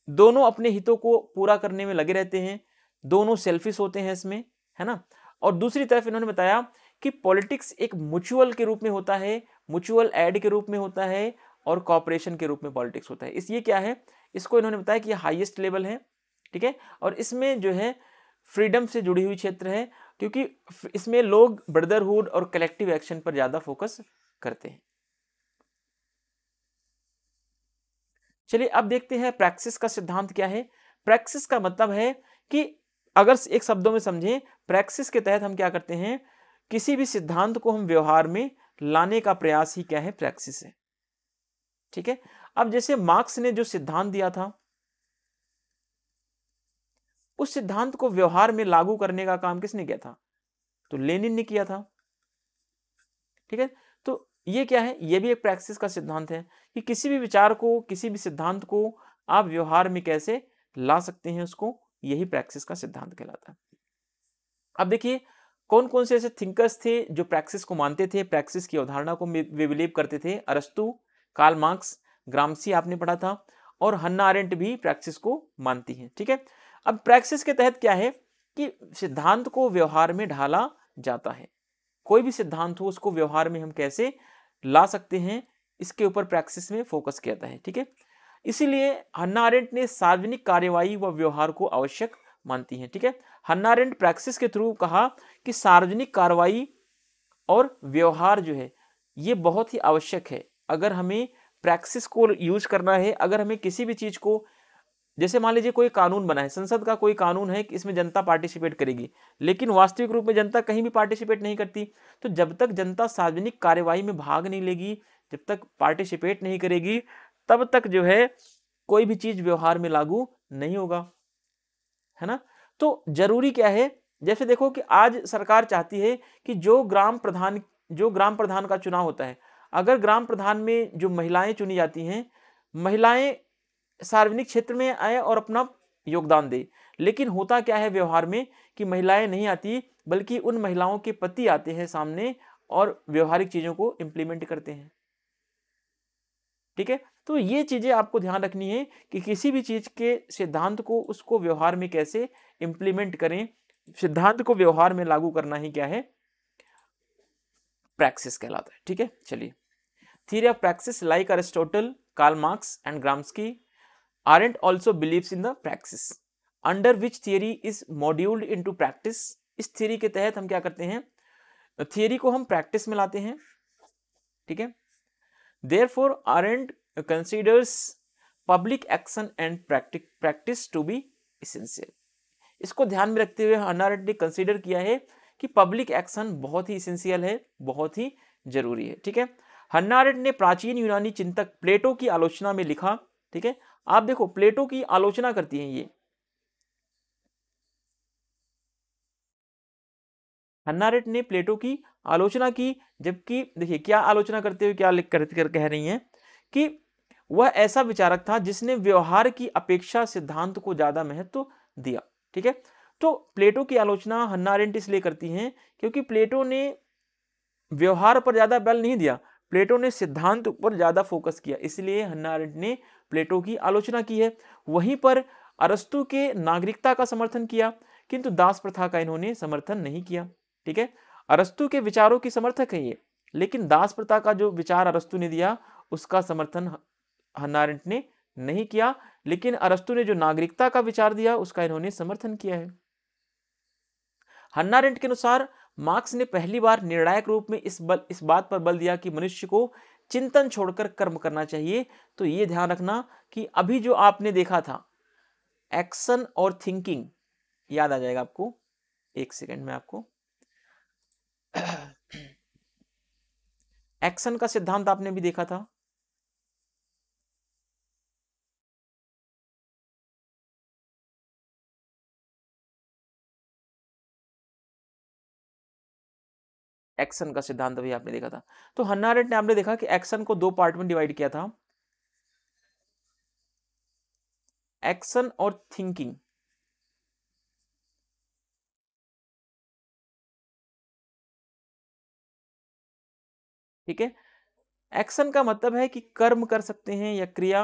दोनों अपने हितों को पूरा करने में लगे रहते हैं, दोनों सेल्फिश होते हैं इसमें, है ना। और दूसरी तरफ इन्होंने बताया कि पॉलिटिक्स एक म्यूचुअल के रूप में होता है, म्यूचुअल एड के रूप में होता है और कॉपरेशन के रूप में पॉलिटिक्स होता है। इस ये क्या है, इसको इन्होंने बताया कि ये हाईएस्ट लेवल है। ठीक है, और इसमें जो है फ्रीडम से जुड़ी हुई क्षेत्र है, क्योंकि इसमें लोग ब्रदरहुड और कलेक्टिव एक्शन पर ज्यादा फोकस करते हैं। चलिए अब देखते हैं प्रैक्सिस का सिद्धांत क्या है। प्रैक्सिस का मतलब है कि अगर एक शब्दों में समझें, प्रैक्सिस के तहत हम क्या करते हैं? किसी भी सिद्धांत को हम व्यवहार में लाने का प्रयास ही क्या है? प्रैक्सिस है। ठीक है, अब जैसे मार्क्स ने जो सिद्धांत दिया था, उस सिद्धांत को व्यवहार में लागू करने का काम किसने किया था? तो लेनिन ने किया था। ठीक है, तो ये क्या है? ये भी एक प्रैक्सिस का सिद्धांत है कि किसी भी विचार को, किसी भी सिद्धांत को आप व्यवहार में कैसे ला सकते हैं, उसको यही प्रैक्सिस का सिद्धांत कहलाता है। अब देखिए कौन कौन से ऐसे थिंकर्स थे जो प्रैक्सिस को मानते थे, प्रैक्सिस की अवधारणा को वे बिलीव करते थे। अरस्तु, कार्ल मार्क्स, ग्राम्सी आपने पढ़ा था, और हन्ना अरेंट भी प्रैक्सिस को मानती हैं। ठीक है, अब प्रैक्सिस के तहत क्या है कि सिद्धांत को व्यवहार में ढाला जाता है। कोई भी सिद्धांत हो उसको व्यवहार में हम कैसे ला सकते हैं, इसके ऊपर प्रैक्सिस में फोकस किया जाता है। ठीक है, इसीलिए हन्ना अरेंट ने सार्वजनिक कार्यवाही व व्यवहार को आवश्यक मानती हैं। ठीक है, हन्ना अरेंट प्रैक्सिस के थ्रू कहा कि सार्वजनिक कार्रवाई और व्यवहार जो है ये बहुत ही आवश्यक है। अगर हमें प्रैक्सिस को यूज करना है, अगर हमें किसी भी चीज को, जैसे मान लीजिए कोई कानून बना है, संसद का कोई कानून है कि इसमें जनता पार्टिसिपेट करेगी, लेकिन वास्तविक रूप में जनता कहीं भी पार्टिसिपेट नहीं करती। तो जब तक जनता सार्वजनिक कार्यवाही में भाग नहीं लेगी, जब तक पार्टिसिपेट नहीं करेगी, तब तक जो है कोई भी चीज व्यवहार में लागू नहीं होगा, है ना। तो जरूरी क्या है, जैसे देखो कि आज सरकार चाहती है कि जो ग्राम प्रधान का चुनाव होता है, अगर ग्राम प्रधान में जो महिलाएं चुनी जाती हैं, महिलाएं सार्वजनिक क्षेत्र में आए और अपना योगदान दे। लेकिन होता क्या है व्यवहार में कि महिलाएं नहीं आती, बल्कि उन महिलाओं के पति आते हैं सामने और व्यवहारिक चीजों को इंप्लीमेंट करते हैं। ठीक है, तो ये चीजें आपको ध्यान रखनी है कि किसी भी चीज के सिद्धांत को, उसको व्यवहार में कैसे इंप्लीमेंट करें। सिद्धांत को व्यवहार में लागू करना ही क्या है? प्रैक्सिस कहलाता है। ठीक है, चलिए theory of praxis, like Aristotle, Karl Marx and Gramsci, Arendt also believes in the praxis, under which theory is moduled into practice। इस थियरी के तहत हम क्या करते हैं? थियरी को हम प्रैक्टिस में लाते हैं। ठीक है, therefore Arendt considers public action and practice to be essential। इसको ध्यान में रखते हुए हन्ना अरेंट ने कंसीडर किया है कि पब्लिक एक्शन बहुत ही इसेंशियल है, बहुत ही जरूरी है। ठीक है, हन्ना अरेंट ने प्राचीन यूनानी चिंतक प्लेटो की आलोचना में लिखा। ठीक है, आप देखो प्लेटो की आलोचना करती हैं ये, हन्ना अरेंट ने प्लेटो की आलोचना की। जबकि देखिए क्या आलोचना करते हुए क्या लिख कर कह रही हैं कि वह ऐसा विचारक था जिसने व्यवहार की अपेक्षा सिद्धांत को ज्यादा महत्व दिया। ठीक है, तो प्लेटो की आलोचना हन्ना अरेंट इसलिए करती हैं क्योंकि प्लेटो ने व्यवहार पर ज्यादा बल नहीं दिया, प्लेटो ने सिद्धांत पर ज्यादा फोकस किया, इसलिए हन्ना अरेंट ने प्लेटो की आलोचना की है। वहीं पर अरस्तु के नागरिकता का समर्थन किया, किंतु दास प्रथा का इन्होंने समर्थन नहीं किया। ठीक है, अरस्तु के विचारों की समर्थक है ये, लेकिन दास प्रथा का जो विचार अरस्तु ने दिया उसका समर्थन हन्ना अरेंट ने नहीं किया। लेकिन अरस्तु ने जो नागरिकता का विचार दिया उसका इन्होंने समर्थन किया है। हन्ना अरेंट के अनुसार मार्क्स ने पहली बार निर्णायक रूप में इस बात पर बल दिया कि मनुष्य को चिंतन छोड़कर कर्म करना चाहिए। तो ये ध्यान रखना कि अभी जो आपने देखा था एक्शन और थिंकिंग, याद आ जाएगा आपको। एक सेकंड में आपको एक्शन का सिद्धांत आपने भी देखा था, एक्शन का सिद्धांत भी आपने देखा था। तो हन्ना अरेंट ने आपने देखा कि एक्शन को 2 पार्ट में डिवाइड किया था, एक्शन और थिंकिंग। ठीक है, एक्शन का मतलब है कि कर्म कर सकते हैं या क्रिया।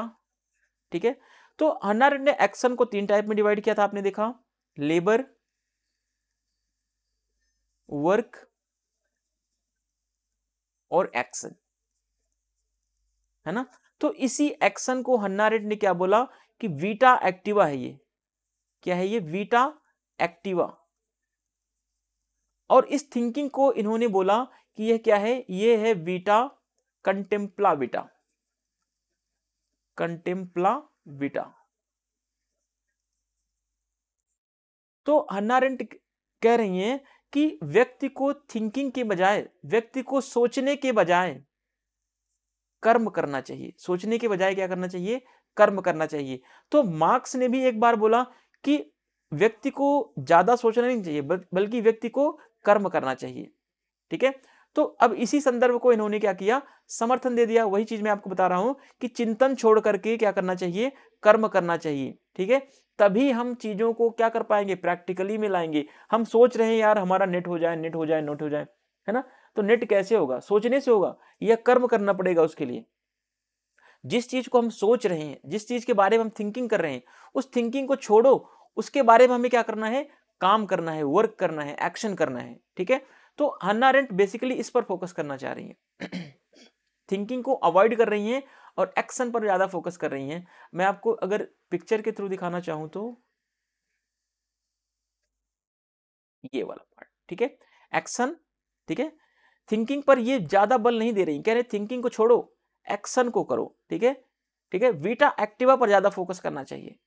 ठीक है, तो हन्ना अरेंट ने एक्शन को 3 टाइप में डिवाइड किया था, आपने देखा, लेबर, वर्क और एक्शन, है ना। तो इसी एक्शन को हन्ना अरेंट ने क्या बोला कि वीटा एक्टिवा है। ये क्या है? ये वीटा एक्टिवा। और इस थिंकिंग को इन्होंने बोला कि यह क्या है? ये है वीटा कंटेम्प्लाविटा, कंटेम्प्लाविटा। तो हन्ना अरेंट कह रही हैं कि व्यक्ति को थिंकिंग के बजाय, व्यक्ति को सोचने के बजाय कर्म करना चाहिए। सोचने के बजाय क्या करना चाहिए? कर्म करना चाहिए। तो मार्क्स ने भी एक बार बोला कि व्यक्ति को ज्यादा सोचना नहीं चाहिए, बल्कि व्यक्ति को कर्म करना चाहिए। ठीक है, तो अब इसी संदर्भ को इन्होंने क्या किया? समर्थन दे दिया। वही चीज मैं आपको बता रहा हूं कि चिंतन छोड़ करके क्या करना चाहिए? कर्म करना चाहिए। ठीक है, तभी हम चीजों को क्या कर पाएंगे? प्रैक्टिकली में लाएंगे। हम सोच रहे हैं यार हमारा नेट हो जाए, नेट हो जाए, नेट हो जाए, है ना। तो नेट कैसे होगा? सोचने से होगा, यह कर्म करना पड़ेगा उसके लिए। जिस चीज को हम सोच रहे हैं, जिस चीज के बारे में हम थिंकिंग कर रहे हैं, उस थिंकिंग को छोड़ो, उसके बारे में हमें क्या करना है? काम करना है, वर्क करना है, एक्शन करना है। ठीक है, तो हन्ना अरेंट बेसिकली इस पर फोकस करना चाह रही हैं। थिंकिंग को अवॉइड कर रही हैं और एक्शन पर ज्यादा फोकस कर रही हैं। मैं आपको अगर पिक्चर के थ्रू दिखाना चाहूं तो ये वाला पार्ट, ठीक है, एक्शन। ठीक है, थिंकिंग पर ये ज्यादा बल नहीं दे रही, कह रहे थिंकिंग को छोड़ो, एक्शन को करो। ठीक है, ठीक है, वीटा एक्टिवा पर ज्यादा फोकस करना चाहिए,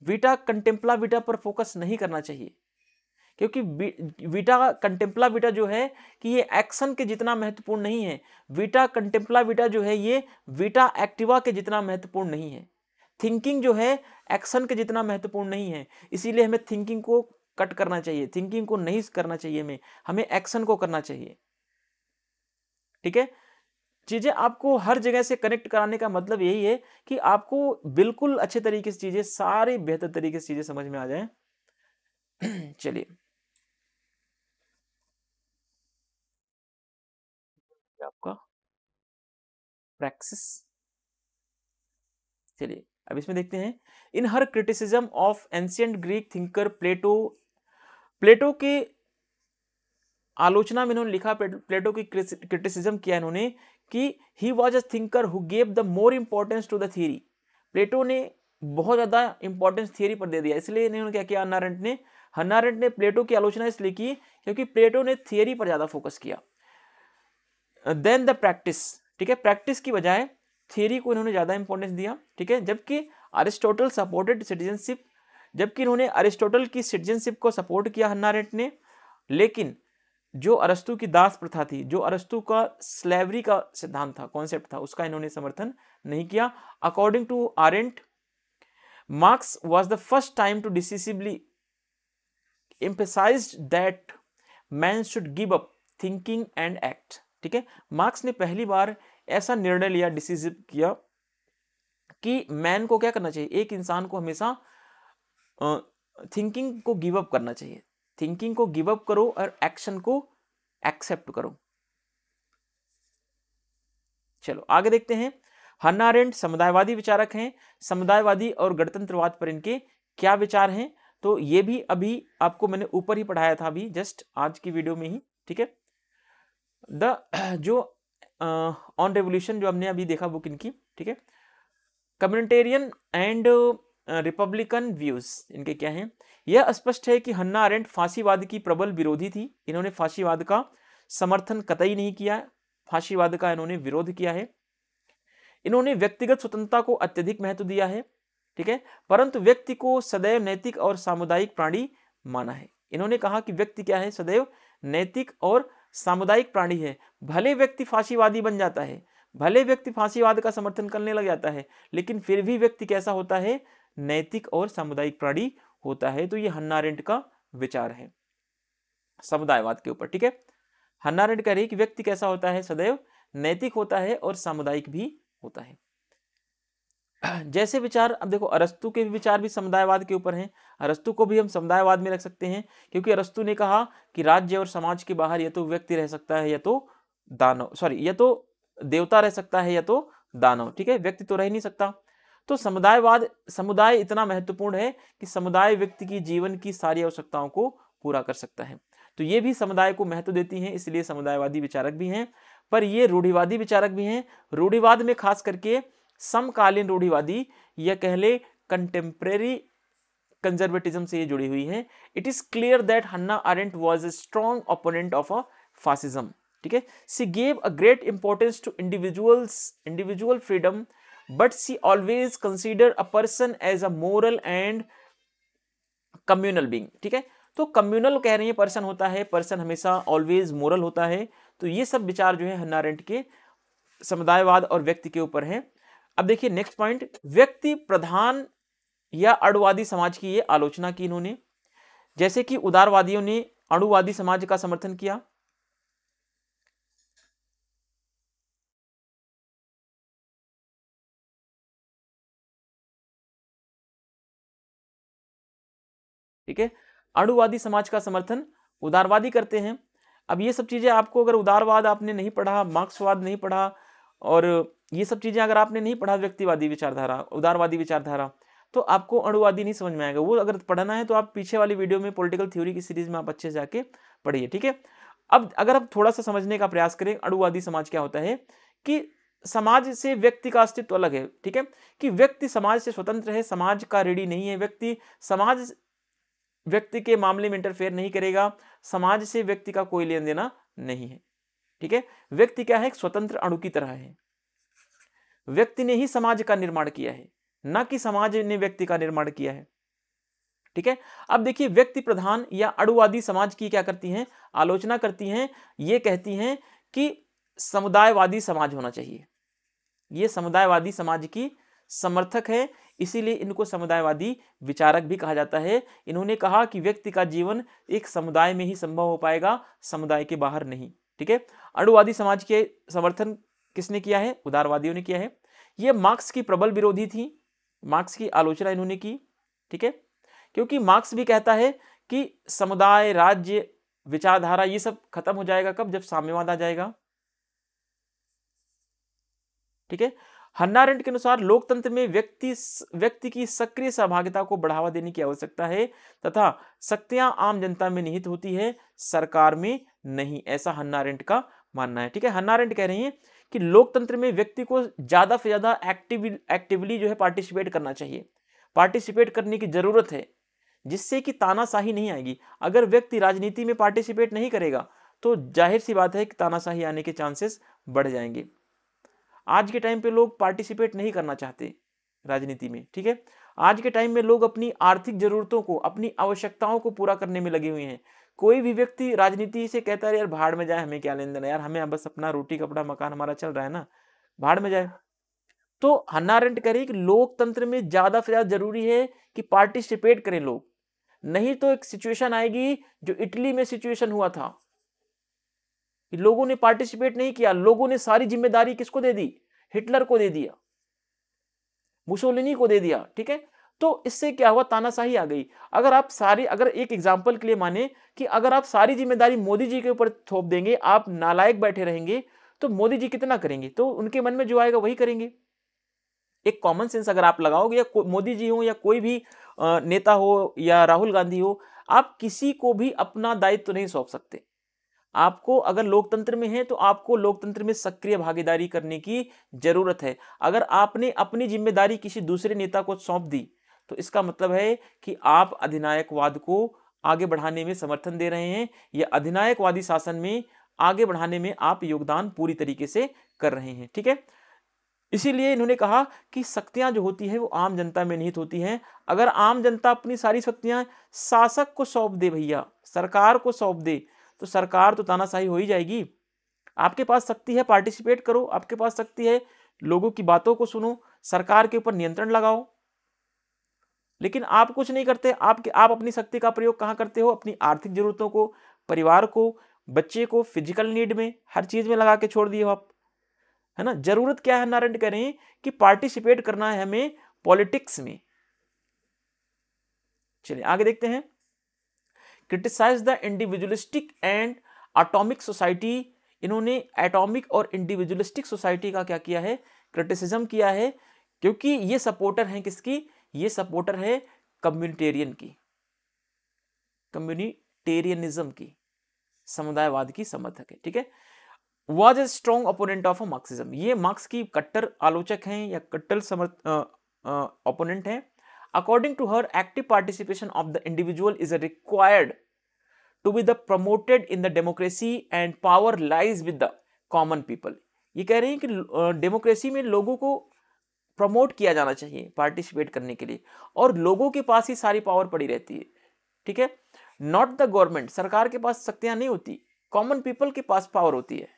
वीटा कंटेम्पला वीटा पर फोकस नहीं करना चाहिए। क्योंकि वीटा कंटेम्पला वीटा जो है कि ये एक्शन के जितना महत्वपूर्ण नहीं है, वीटा कंटेम्पला वीटा जो है ये वीटा एक्टिवा के जितना महत्वपूर्ण नहीं है। थिंकिंग जो है एक्शन के जितना महत्वपूर्ण नहीं है, इसीलिए हमें थिंकिंग को कट करना चाहिए, थिंकिंग को नहीं करना चाहिए, हमें एक्शन को करना चाहिए। ठीक है, चीजें आपको हर जगह से कनेक्ट कराने का मतलब यही है कि आपको बिल्कुल अच्छे तरीके से चीजें, सारी बेहतर तरीके से चीजें समझ में आ जाए। चलिए आपका प्रैक्टिस, चलिए अब इसमें देखते हैं। In her criticism of ancient Greek thinker Plato, Plato के आलोचना में इन्होंने लिखा, प्लेटो की क्रिटिसिज्म किया इन्होंने कि he was a thinker who gave the more importance to the theory. Plato ने बहुत ज्यादा इंपॉर्टेंस थियरी पर दे दिया, इसलिए इन्होंने क्या किया? हन्ना अरेंट ने प्लेटो की आलोचना इसलिए की क्योंकि प्लेटो ने थियरी पर ज्यादा फोकस किया देन द प्रैक्टिस। ठीक है, प्रैक्टिस की बजाय थियरी को इन्होंने ज्यादा इंपॉर्टेंस दिया। ठीक है, जबकि अरिस्टोटल सपोर्टेड सिटीजनशिप, जबकि इन्होंने अरिस्टोटल की सिटीजनशिप को सपोर्ट किया हन्ना अरेंट ने, लेकिन जो अरस्तु की दास प्रथा थी, जो अरस्तु का स्लेवरी का सिद्धांत था, कॉन्सेप्ट था, उसका इन्होंने समर्थन नहीं किया। According to Arendt, Marx was the first time to decisively emphasized that man should give up thinking and act। ठीक है, मार्क्स ने पहली बार ऐसा निर्णय लिया, डिसिसिव किया कि मैन को क्या करना चाहिए? एक इंसान को हमेशा थिंकिंग को गिव अप करना चाहिए, थिंकिंग को गिव अप करो और एक्शन को एक्सेप्ट करो। चलो आगे देखते हैं। हन्ना अरेंट समुदायवादी विचारक हैं, समुदायवादी और गणतंत्रवाद पर इनके क्या विचार हैं? तो ये भी अभी आपको मैंने ऊपर ही पढ़ाया था, अभी जस्ट आज की वीडियो में ही। ठीक है, द जो ऑन रेवोल्यूशन जो हमने अभी देखा बुक इनकी, ठीक है, कम्युनिटेरियन एंड रिपब्लिकन व्यूज इनके क्या हैं? यह स्पष्ट है कि हन्ना अरेंट फांसीवाद की प्रबल विरोधी थी। इन्होंने फांसीवाद का समर्थन कतई नहीं किया, फांसीवाद का इन्होंने विरोध किया है। इन्होंने व्यक्तिगत स्वतंत्रता को अत्यधिक महत्व दिया है, ठीक है, परंतु व्यक्ति को सदैव नैतिक और सामुदायिक प्राणी माना है। इन्होंने कहा कि व्यक्ति क्या है, सदैव नैतिक और सामुदायिक प्राणी है। भले व्यक्ति फांसीवादी बन जाता है, भले व्यक्ति फांसीवाद का समर्थन करने लग जाता है, लेकिन फिर भी व्यक्ति कैसा होता है, नैतिक और सामुदायिक प्राणी होता है। तो ये हन्ना अरेंट का विचार है समुदायवाद के ऊपर, ठीक है। हन्ना अरेंट कह रही है कि व्यक्ति कैसा होता है, सदैव नैतिक होता है और सामुदायिक भी होता है। जैसे विचार, अब देखो अरस्तु के विचार भी समुदायवाद के ऊपर हैं। अरस्तु को भी हम समुदायवाद में रख सकते हैं, क्योंकि अरस्तु ने कहा कि राज्य और समाज के बाहर या तो व्यक्ति रह सकता है या तो दानव, या तो देवता रह सकता है या तो दानव, ठीक है, व्यक्ति तो रह नहीं सकता। तो समुदायवाद, समुदाय इतना महत्वपूर्ण है कि समुदाय व्यक्ति की जीवन की सारी आवश्यकताओं को पूरा कर सकता है। तो ये भी समुदाय को महत्व देती हैं, इसलिए समुदायवादी विचारक भी हैं। पर ये रूढ़िवादी विचारक भी हैं। रूढ़िवाद में खास करके समकालीन रूढ़िवादी या कह ले कंटेम्प्रेरी कंजर्वेटिज्म से ये जुड़ी हुई है। It is clear that Hannah Arendt was a strong opponent of a fascism, ठीक है। She gave a great importance to individual freedom, but she always consider a person as a moral and communal being, ठीक है। तो communal कह रही है person होता है, पर्सन हमेशा ऑलवेज मोरल होता है। तो ये सब विचार जो है हन्ना अरेंट के समुदायवाद और व्यक्ति के ऊपर है। अब देखिए नेक्स्ट पॉइंट, व्यक्ति प्रधान या अणुवादी समाज की ये आलोचना की इन्होंने। जैसे कि उदारवादियों ने अणुवादी समाज का समर्थन किया, ठीक है, अणुवादी समाज का समर्थन उदारवादी करते हैं। अब ये सब चीजें आपको, अगर उदारवाद आपने नहीं पढ़ा, मार्क्सवाद नहीं पढ़ा, और ये सब चीजें अगर आपने नहीं पढ़ा, व्यक्तिवादी विचारधारा, उदारवादी विचारधारा, तो आपको अणुवादी नहीं समझ में आएगा। वो अगर पढ़ना है तो आप पीछे वाली वीडियो में पॉलिटिकल थ्योरी की सीरीज में आप अच्छे से जाके पढ़िए, ठीक है। अब अगर आप थोड़ा सा समझने का प्रयास करें, अणुवादी समाज क्या होता है कि समाज से व्यक्ति का अस्तित्व अलग है, ठीक है, कि व्यक्ति समाज से स्वतंत्र है, समाज का ऋणी नहीं है। व्यक्ति समाज व्यक्ति के मामले में इंटरफेयर नहीं करेगा, समाज से व्यक्ति का कोई लेन देना नहीं है, ठीक है। व्यक्ति क्या है, एक स्वतंत्र अणु की तरह है। व्यक्ति ने ही समाज का निर्माण किया है, ना कि समाज ने व्यक्ति का निर्माण किया है, ठीक है। अब देखिए व्यक्ति प्रधान या अणुवादी समाज की क्या करती हैं, आलोचना करती हैं। ये कहती हैं कि समुदायवादी समाज होना चाहिए। ये समुदायवादी समाज की समर्थक है, इसीलिए इनको समुदायवादी विचारक भी कहा जाता है। इन्होंने कहा कि व्यक्ति का जीवन एक समुदाय में ही संभव हो पाएगा, समुदाय के बाहर नहीं, ठीक है। अणुवादी समाज के समर्थन किसने किया है, उदारवादियों ने किया है। ये मार्क्स की प्रबल विरोधी थी, मार्क्स की आलोचना इन्होंने की, ठीक है, क्योंकि मार्क्स भी कहता है कि समुदाय, राज्य, विचारधारा ये सब खत्म हो जाएगा कब, जब साम्यवाद आ जाएगा, ठीक है। हन्ना अरेंट के अनुसार लोकतंत्र में व्यक्ति की सक्रिय सहभागिता को बढ़ावा देने की आवश्यकता है तथा शक्तियां आम जनता में निहित होती है, सरकार में नहीं, ऐसा हन्ना अरेंट का मानना है, ठीक है। हन्ना अरेंट कह रही हैं कि लोकतंत्र में व्यक्ति को ज्यादा से ज्यादा एक्टिवली जो है पार्टिसिपेट करना चाहिए, पार्टिसिपेट करने की जरूरत है, जिससे कि तानाशाही नहीं आएगी। अगर व्यक्ति राजनीति में पार्टिसिपेट नहीं करेगा तो जाहिर सी बात है कि तानाशाही आने के चांसेस बढ़ जाएंगे। आज के टाइम पे लोग पार्टिसिपेट नहीं करना चाहते राजनीति में, ठीक है। आज के टाइम में लोग अपनी आर्थिक जरूरतों को, अपनी आवश्यकताओं को पूरा करने में लगे हुए हैं। कोई भी व्यक्ति राजनीति से कहता है यार भाड़ में जाए, हमें क्या लेन देना यार, हमें बस अपना रोटी कपड़ा मकान हमारा चल रहा है ना, भाड़ में जाए। तो हन्ना अरेंट कह रही है कि लोकतंत्र में ज्यादा से ज्यादा जरूरी है कि पार्टिसिपेट करें लोग, नहीं तो एक सिचुएशन आएगी जो इटली में सिचुएशन हुआ था कि लोगों ने पार्टिसिपेट नहीं किया, लोगों ने सारी जिम्मेदारी किसको दे दी, हिटलर को दे दिया, मुसोलिनी को दे दिया, ठीक है। तो इससे क्या हुआ, तानाशाही आ गई। अगर एक एग्जांपल के लिए माने कि अगर आप सारी जिम्मेदारी मोदी जी के ऊपर थोप देंगे, आप नालायक बैठे रहेंगे, तो मोदी जी कितना करेंगे, तो उनके मन में जो आएगा वही करेंगे। एक कॉमन सेंस अगर आप लगाओगे, या मोदी जी हो या कोई भी नेता हो या राहुल गांधी हो, आप किसी को भी अपना दायित्व नहीं सौंप सकते। आपको अगर लोकतंत्र में है तो आपको लोकतंत्र में सक्रिय भागीदारी करने की जरूरत है। अगर आपने अपनी जिम्मेदारी किसी दूसरे नेता को सौंप दी तो इसका मतलब है कि आप अधिनायकवाद को आगे बढ़ाने में समर्थन दे रहे हैं, या अधिनायकवादी शासन में आगे बढ़ाने में आप योगदान पूरी तरीके से कर रहे हैं, ठीक है। इसीलिए इन्होंने कहा कि शक्तियां जो होती है वो आम जनता में निहित होती हैं। अगर आम जनता अपनी सारी शक्तियां शासक को सौंप दे, भैया सरकार को सौंप दे, तो सरकार तो तानाशाही हो ही जाएगी। आपके पास शक्ति है, पार्टिसिपेट करो, आपके पास शक्ति है, लोगों की बातों को सुनो, सरकार के ऊपर नियंत्रण लगाओ। लेकिन आप कुछ नहीं करते। आप अपनी शक्ति का प्रयोग कहां करते हो? अपनी आर्थिक जरूरतों को, परिवार को, बच्चे को फिजिकल नीड में, हर चीज में लगा के छोड़ दिए हो आप, है ना। जरूरत क्या है? हन्ना अरेंट कह रहे हैं कि पार्टिसिपेट करना है हमें पॉलिटिक्स में। चलिए आगे देखते हैं। Criticise the individualistic and atomic society. इन्होंने एटॉमिक और इंडिविजुअलिस्टिक सोसाइटी का क्या किया है? क्रिटिसिज्म किया है, क्योंकि ये सपोर्टर हैं किसकी? ये सपोर्टर है कम्युनिटेरियन की, कम्युनिटेरियनिज्म की, समुदायवाद की समर्थक है, ठीक है। Was a strong opponent of Marxism. ये मार्क्स की कट्टर आलोचक हैं या कट्टर ओपोनेंट हैं। According to her, active participation of the individual is required to be the promoted in the democracy and power lies with the common people. ये कह रहे हैं कि डेमोक्रेसी में लोगों को प्रमोट किया जाना चाहिए पार्टिसिपेट करने के लिए, और लोगों के पास ही सारी पावर पड़ी रहती है, ठीक है। नॉट द गवर्नमेंट, सरकार के पास शक्तियां नहीं होती, कॉमन पीपल के पास पावर होती है।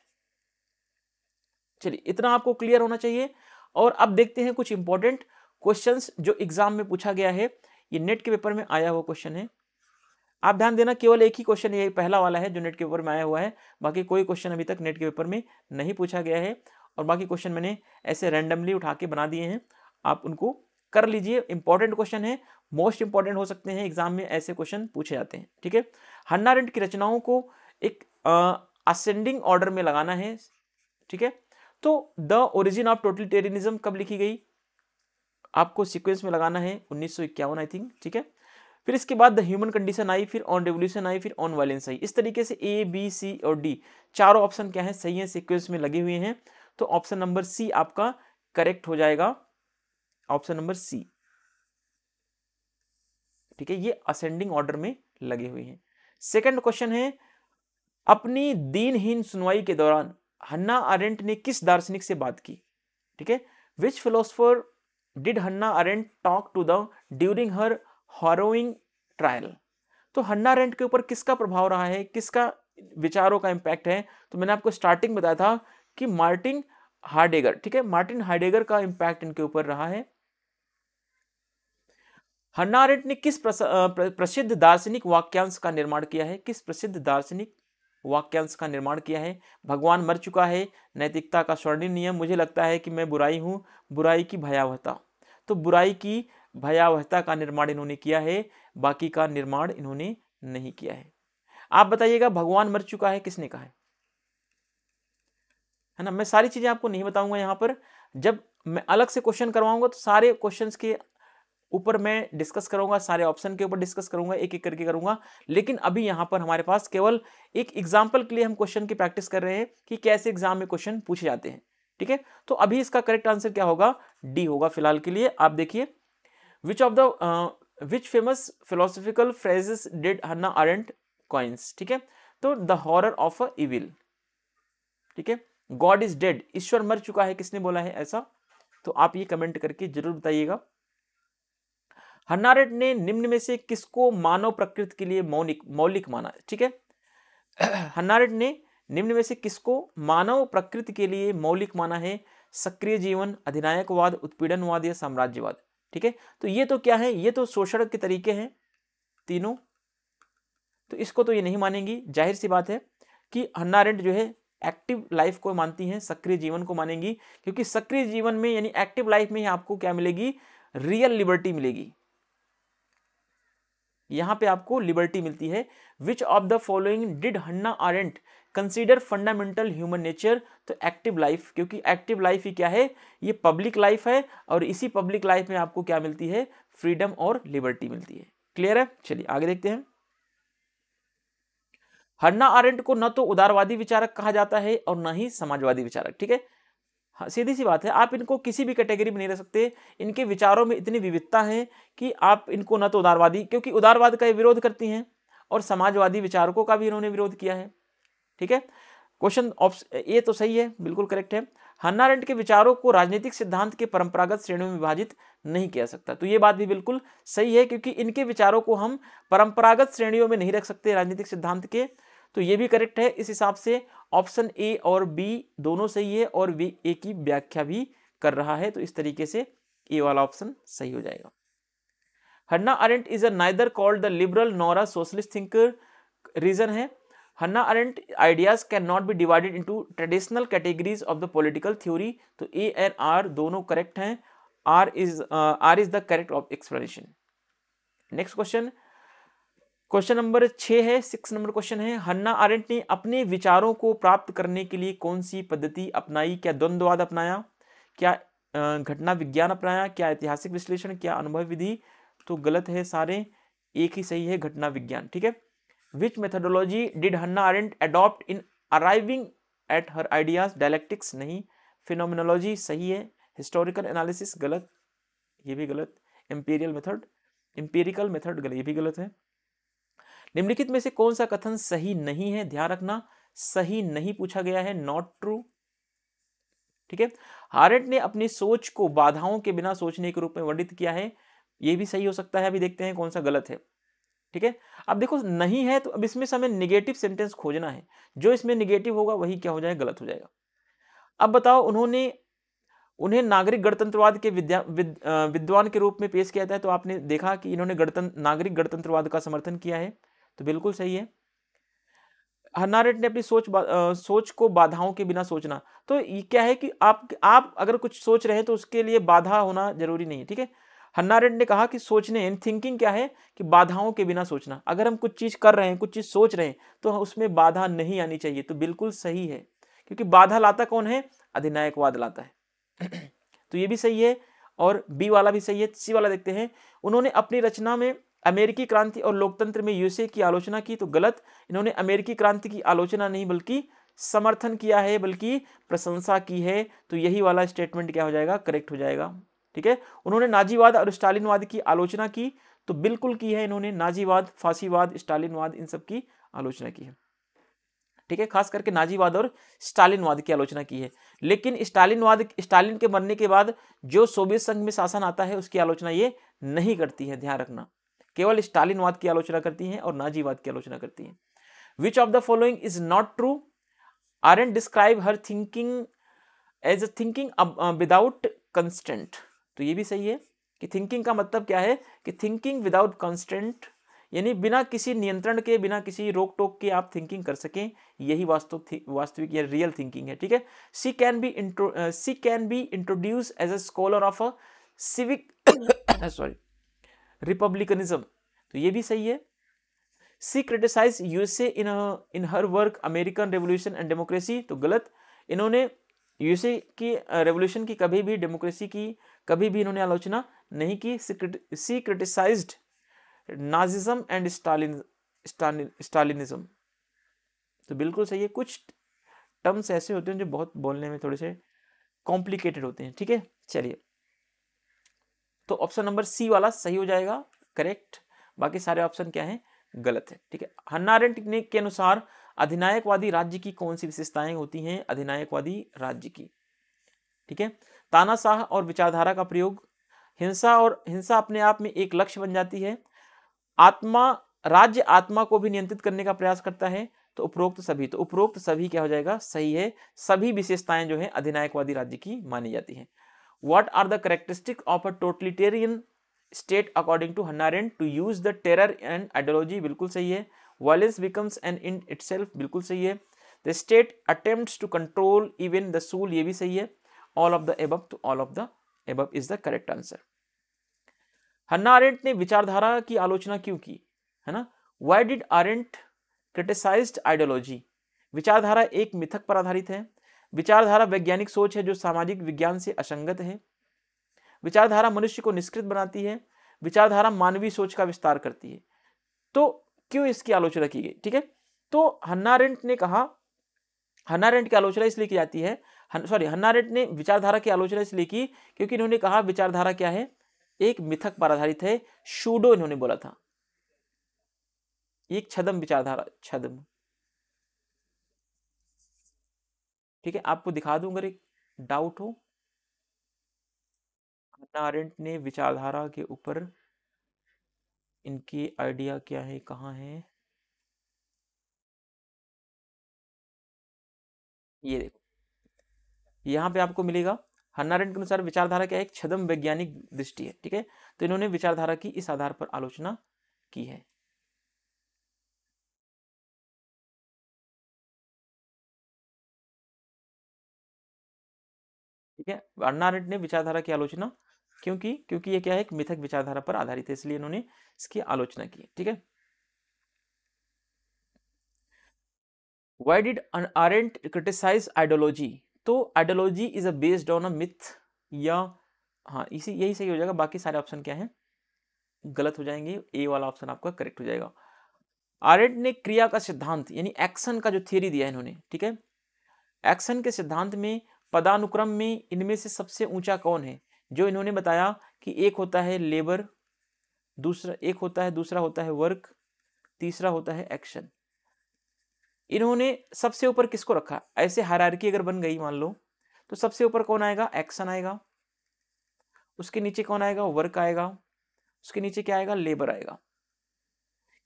चलिए इतना आपको क्लियर होना चाहिए। और अब देखते हैं कुछ इंपॉर्टेंट क्वेश्चंस जो एग्जाम में पूछा गया है। ये नेट के पेपर में आया हुआ क्वेश्चन है। आप ध्यान देना, केवल एक ही क्वेश्चन ये पहला वाला है जो नेट के पेपर में आया हुआ है, बाकी कोई क्वेश्चन अभी तक नेट के पेपर में नहीं पूछा गया है। और बाकी क्वेश्चन मैंने ऐसे रैंडमली उठा के बना दिए हैं, आप उनको कर लीजिए। इंपॉर्टेंट क्वेश्चन है, मोस्ट इंपॉर्टेंट हो सकते हैं, एग्जाम में ऐसे क्वेश्चन पूछे जाते हैं, ठीक है। हन्ना अरेंट की रचनाओं को एक असेंडिंग ऑर्डर में लगाना है, ठीक है। तो द ओरिजिन ऑफ टोटलिटेरियनिज्म कब लिखी गई? आपको सीक्वेंस में लगाना है 1951 आई थिंक, ठीक है। फिर इसके बाद द ह्यूमन कंडीशन आई, फिर ऑन रेवोल्यूशन आई, फिर ऑन वायलेंस आई। इस तरीके से ए, बी, सी और डी चारों ऑप्शन क्या है? सही है, सीक्वेंस में लगे हुए हैं। तो ऑप्शन नंबर सी आपका करेक्ट हो जाएगा, ऑप्शन नंबर सी, ठीक है। ये असेंडिंग ऑर्डर में लगे हुए हैं। सेकंड क्वेश्चन है, अपनी दीनहीन सुनवाई के दौरान हन्ना अरेंट ने किस दार्शनिक से बात की? ठीक है। Which philosopher did Hannah Arendt talk to the during her harrowing trial? तो हन्ना अरेंट के ऊपर किसका प्रभाव रहा है, किसका विचारों का इंपैक्ट है? तो मैंने आपको स्टार्टिंग बताया था कि मार्टिन हाइडेगर, ठीक है, मार्टिन हाइडेगर का इंपैक्ट इनके ऊपर रहा है। हन्ना अरेंट ने किस प्रसिद्ध दार्शनिक वाक्यांश का निर्माण किया है? किस प्रसिद्ध दार्शनिक वाक्यांश का निर्माण किया है? भगवान मर चुका है, नैतिकता का स्वर्णिम नियम, मुझे लगता है कि मैं बुराई हूं, बुराई की भयावहता। तो बुराई की भयावहता का निर्माण इन्होंने किया है, बाकी का निर्माण इन्होंने नहीं किया है। आप बताइएगा भगवान मर चुका है किसने कहा है ना। मैं सारी चीजें आपको नहीं बताऊंगा यहाँ पर, जब मैं अलग से क्वेश्चन करवाऊंगा तो सारे क्वेश्चंस के ऊपर मैं डिस्कस करूंगा, सारे ऑप्शन के ऊपर डिस्कस करूंगा, एक एक करके करूंगा। लेकिन अभी यहाँ पर हमारे पास केवल एक एग्जाम्पल के लिए हम क्वेश्चन की प्रैक्टिस कर रहे हैं कि कैसे एग्जाम में क्वेश्चन पूछे जाते हैं, ठीक है। तो अभी इसका करेक्ट आंसर क्या होगा? डी होगा फिलहाल के लिए। आप देखिए, which famous philosophical phrases did Hannah Arendt coins? ठीक है, तो the horror of a evil, ठीक है। गॉड इज डेड, ईश्वर मर चुका है, किसने बोला है ऐसा? तो आप ये कमेंट करके जरूर बताइएगा। हन्ना अरेंट ने निम्न में से किसको मानव प्रकृति के लिए मौलिक माना? ठीक है, हन्ना अरेंट ने निम्न में से किसको मानव प्रकृति के लिए मौलिक माना है? सक्रिय जीवन, अधिनायकवाद, उत्पीड़नवाद या साम्राज्यवाद? ठीक है, तो ये तो क्या है? ये तो शोषण के तरीके हैं तीनों, तो इसको तो ये नहीं मानेंगी। जाहिर सी बात है कि हन्ना अरेंट जो है एक्टिव लाइफ को मानती हैं, सक्रिय जीवन को मानेंगी, क्योंकि सक्रिय जीवन में यानी एक्टिव लाइफ में ही आपको क्या मिलेगी? रियल लिबर्टी मिलेगी। यहां पे आपको लिबर्टी मिलती है। Which of the following did Hannah Arendt consider fundamental human nature? तो एक्टिव लाइफ, क्योंकि एक्टिव लाइफ ही क्या है? ये पब्लिक लाइफ है, और इसी पब्लिक लाइफ में आपको क्या मिलती है? फ्रीडम और लिबर्टी मिलती है। क्लियर है? चलिए आगे देखते हैं। हन्ना अरेंट को न तो उदारवादी विचारक कहा जाता है और न ही समाजवादी विचारक, ठीक है। हाँ, सीधी सी बात है, आप इनको किसी भी कैटेगरी में नहीं रख सकते। इनके विचारों में इतनी विविधता है कि आप इनको न तो उदारवादी, क्योंकि उदारवाद का विरोध करती हैं, और समाजवादी विचारकों का भी इन्होंने विरोध किया है, ठीक है। क्वेश्चन ए तो सही है, बिल्कुल करेक्ट है। हन्ना अरेंट के विचारों को राजनीतिक सिद्धांत के परंपरागत श्रेणियों में विभाजित नहीं किया सकता। तो ये बात भी बिल्कुल सही है, क्योंकि इनके विचारों को हम परंपरागत श्रेणियों में नहीं रख सकते राजनीतिक सिद्धांत के। तो ये भी करेक्ट है। इस हिसाब से ऑप्शन ए और बी दोनों सही है, और बी ए की व्याख्या भी कर रहा है। तो इस तरीके से ए वाला ऑप्शन सही हो जाएगा। Hannah Arendt is a neither called the liberal nor a socialist thinker. Reason है, Hannah Arendt ideas can not be divided into traditional categories of the political theory. तो ए एंड आर दोनों correct हैं। R is the correct of explanation. Next question, question number 6 है, 6 number question है, Hannah Arendt ने अपने विचारों को प्राप्त करने के लिए कौन सी पद्धति अपनाई? क्या द्वंद्ववाद अपनाया, क्या घटना विज्ञान अपनाया, क्या ऐतिहासिक विश्लेषण, क्या अनुभव विधि? तो गलत है सारे, एक ही सही है, घटना विज्ञान। ठीक है। Which methodology did Hannah Arendt adopt in arriving at her ideas? Dialectics नहीं। फिनोमिनोलॉजी सही है। हिस्टोरिकल एनालिसिस गलत, ये भी गलत। इंपीरिकल मेथड गलत, ये भी गलत है। निम्नलिखित में से कौन सा कथन सही नहीं है? ध्यान रखना, सही नहीं पूछा गया है, नॉट ट्रू। ठीक है। अरेंट ने अपनी सोच को बाधाओं के बिना सोचने के रूप में वर्णित किया है, यह भी सही हो सकता है। अभी देखते हैं कौन सा गलत है। ठीक है। अब देखो नहीं है, तो अब इसमें से हमें निगेटिव सेंटेंस खोजना है, जो इसमें निगेटिव होगा वही क्या हो जाएगा? गलत हो जाएगा। अब बताओ, उन्हें नागरिक गणतंत्रवाद के विद्वान के रूप में पेश किया जाता है, तो आपने देखा कि इन्होंने नागरिक गणतंत्रवाद का समर्थन किया है, तो बिल्कुल सही है। हन्ना अरेंट ने अपनी सोच को बाधाओं के बिना सोचना, तो ये क्या है कि आप अगर कुछ सोच रहे हैं तो उसके लिए बाधा होना जरूरी नहीं है। ठीक है। हन्ना अरेंट ने कहा कि सोचने, थिंकिंग क्या है कि बाधाओं के बिना सोचना। अगर हम कुछ चीज कर रहे हैं, कुछ चीज सोच रहे हैं, तो उसमें बाधा नहीं आनी चाहिए। तो बिल्कुल सही है, क्योंकि बाधा लाता कौन है? अधिनायकवाद लाता है। तो ये भी सही है, और बी वाला भी सही है। सी वाला देखते हैं, उन्होंने अपनी रचना में अमेरिकी क्रांति और लोकतंत्र में यूएसए की आलोचना की। तो गलत, इन्होंने अमेरिकी क्रांति की आलोचना नहीं बल्कि समर्थन किया है, बल्कि प्रशंसा की है। तो यही वाला स्टेटमेंट क्या हो जाएगा? करेक्ट हो जाएगा। ठीक है। उन्होंने नाजीवाद और स्टालिनवाद की आलोचना की, तो बिल्कुल की है इन्होंने, नाजीवाद, फांसीवाद, स्टालिनवाद, इन सब की आलोचना की है। ठीक है। खास करके नाजीवाद और स्टालिनवाद की आलोचना की है। लेकिन स्टालिन के मरने के बाद जो सोवियत संघ में शासन आता है उसकी आलोचना ये नहीं करती है, ध्यान रखना। केवल स्टालिनवाद की आलोचना करती हैं और नाजीवाद की आलोचना करती हैं। Which of the following is not true? Arendt describe her thinking as a thinking without constant. तो ये भी सही है कि थिंकिंग का मतलब क्या है कि थिंकिंग विदाउट कंस्टेंट, यानी बिना किसी नियंत्रण के, बिना किसी रोक टोक के आप थिंकिंग कर सकें, यही वास्तविक या रियल थिंकिंग है। ठीक है। She can be introduce as a scholar of a civic sorry republicanism. तो ये भी सही है। She criticize USA in her work American revolution and democracy. तो गलत, इन्होंने यूएसए की रेवोल्यूशन की कभी भी, डेमोक्रेसी की कभी भी इन्होंने आलोचना नहीं की। सी क्रिटिसाइज्ड नाजिज्म एंड स्टालिनिज्म। तो बिल्कुल सही है। कुछ टर्म्स ऐसे होते हैं जो बहुत बोलने में थोड़े से कॉम्प्लिकेटेड होते हैं। ठीक है। चलिए, तो ऑप्शन नंबर सी वाला सही हो जाएगा, करेक्ट। बाकी सारे ऑप्शन क्या हैं? गलत है। ठीक है। हन्ना अरेंट के अनुसार अधिनायकवादी राज्य की कौन सी विशेषताएं होती हैं? अधिनायकवादी राज्य की, ठीक है, तानाशाह और विचारधारा का प्रयोग, हिंसा अपने आप में एक लक्ष्य बन जाती है, राज्य आत्मा को भी नियंत्रित करने का प्रयास करता है। तो उपरोक्त सभी क्या हो जाएगा? सही है। सभी विशेषताएं जो है अधिनायकवादी राज्य की मानी जाती हैं। What are the characteristics of a totalitarian state according to Hannah Arendt? To use the terror and ideology, बिल्कुल सही है। Violence becomes an end itself, बिल्कुल सही है। The state attempts to control even the soul, ये भी सही है। All of the above, तो all of the above is the correct answer. Hannah Arendt ने विचारधारा की आलोचना क्यों की, है ना? Why did Arendt criticized ideology? विचारधारा एक मिथक पर आधारित है। विचारधारा वैज्ञानिक सोच है जो सामाजिक विज्ञान से असंगत है। विचारधारा मनुष्य को निष्क्रिय बनाती है। विचारधारा मानवीय सोच का विस्तार करती है। तो क्यों इसकी आलोचना की गई? ठीक है। तो हन्ना अरेंट ने कहा, हन्ना अरेंट की आलोचना इसलिए की जाती है, हन्ना अरेंट ने विचारधारा की आलोचना इसलिए की क्योंकि इन्होंने कहा विचारधारा क्या है? एक मिथक पर आधारित है। शूडो इन्होंने बोला था, एक छद्म विचारधारा, छद्म। ठीक है, आपको दिखा दूंगा डाउट हो। हन्ना अरेंट ने विचारधारा के ऊपर इनकी आइडिया क्या है, कहाँ है, ये देखो यहाँ पे आपको मिलेगा। हन्ना अरेंट के अनुसार विचारधारा क्या है, एक छद्म वैज्ञानिक दृष्टि है, ठीक है। तो इन्होंने विचारधारा की इस आधार पर आलोचना की है। ठीक है, हन्ना अरेंट ने विचारधारा की आलोचना क्योंकि क्योंकि ये क्या है, एक मिथक विचारधारा पर आधारित है, इसलिए इन्होंने इसकी आलोचना की। ठीक है, why did Arendt criticize ideology? तो ideology is a based on a myth, या हाँ इसी यही सही हो जाएगा, बाकी सारे ऑप्शन क्या हैं गलत हो जाएंगे, ए वाला ऑप्शन आपका करेक्ट हो जाएगा। आरेंट ने क्रिया का सिद्धांत यानी एक्शन का जो थियरी दिया है इन्होंने, ठीक है, एक्शन के सिद्धांत में पदानुक्रम में इनमें से सबसे ऊंचा कौन है, जो इन्होंने बताया कि एक होता है लेबर, दूसरा होता है वर्क, तीसरा होता है एक्शन। इन्होंने सबसे ऊपर किसको रखा, ऐसे हायरार्की अगर बन गई मान लो, तो सबसे ऊपर कौन आएगा, एक्शन आएगा, उसके नीचे कौन आएगा, वर्क आएगा, उसके नीचे क्या आएगा, लेबर आएगा।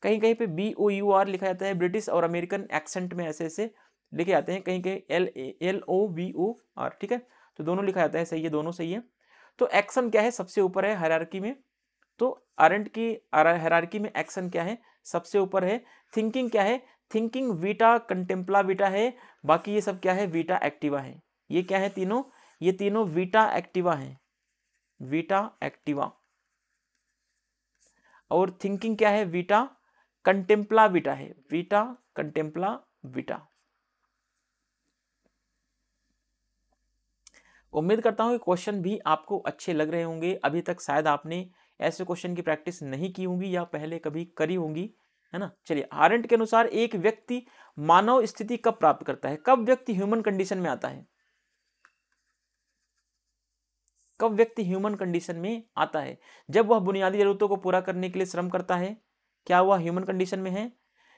कहीं कहीं पे BOUR लिखा जाता है, ब्रिटिश और अमेरिकन एक्सेंट में ऐसे ऐसे लिखे जाते हैं, कहीं कहीं LOVOR, ठीक है, तो दोनों लिखा जाता है, सही है, दोनों सही है। तो एक्शन क्या है, सबसे ऊपर है हायरार्की में, तो अरेंट की हायरार्की में एक्शन क्या है, सबसे ऊपर है। थिंकिंग क्या है, थिंकिंग वीटा कंटेम्पला वीटा है, बाकी ये सब क्या है, वीटा एक्टिवा है। ये क्या है तीनों, ये तीनों वीटा एक्टिवा है, वीटा एक्टिवा। और थिंकिंग क्या है, वीटा कंटेम्पला वीटा है, वीटा कंटेम्पला वीटा। उम्मीद करता हूँ कि क्वेश्चन भी आपको अच्छे लग रहे होंगे। अभी तक शायद आपने ऐसे क्वेश्चन की प्रैक्टिस नहीं की होंगी या पहले कभी करी होंगी, है ना। चलिए, आरेंट के अनुसार एक व्यक्ति मानव स्थिति कब प्राप्त करता है, कब व्यक्ति ह्यूमन कंडीशन में आता है, कब व्यक्ति ह्यूमन कंडीशन में आता है, जब वह बुनियादी जरूरतों को पूरा करने के लिए श्रम करता है, क्या वह ह्यूमन कंडीशन में है,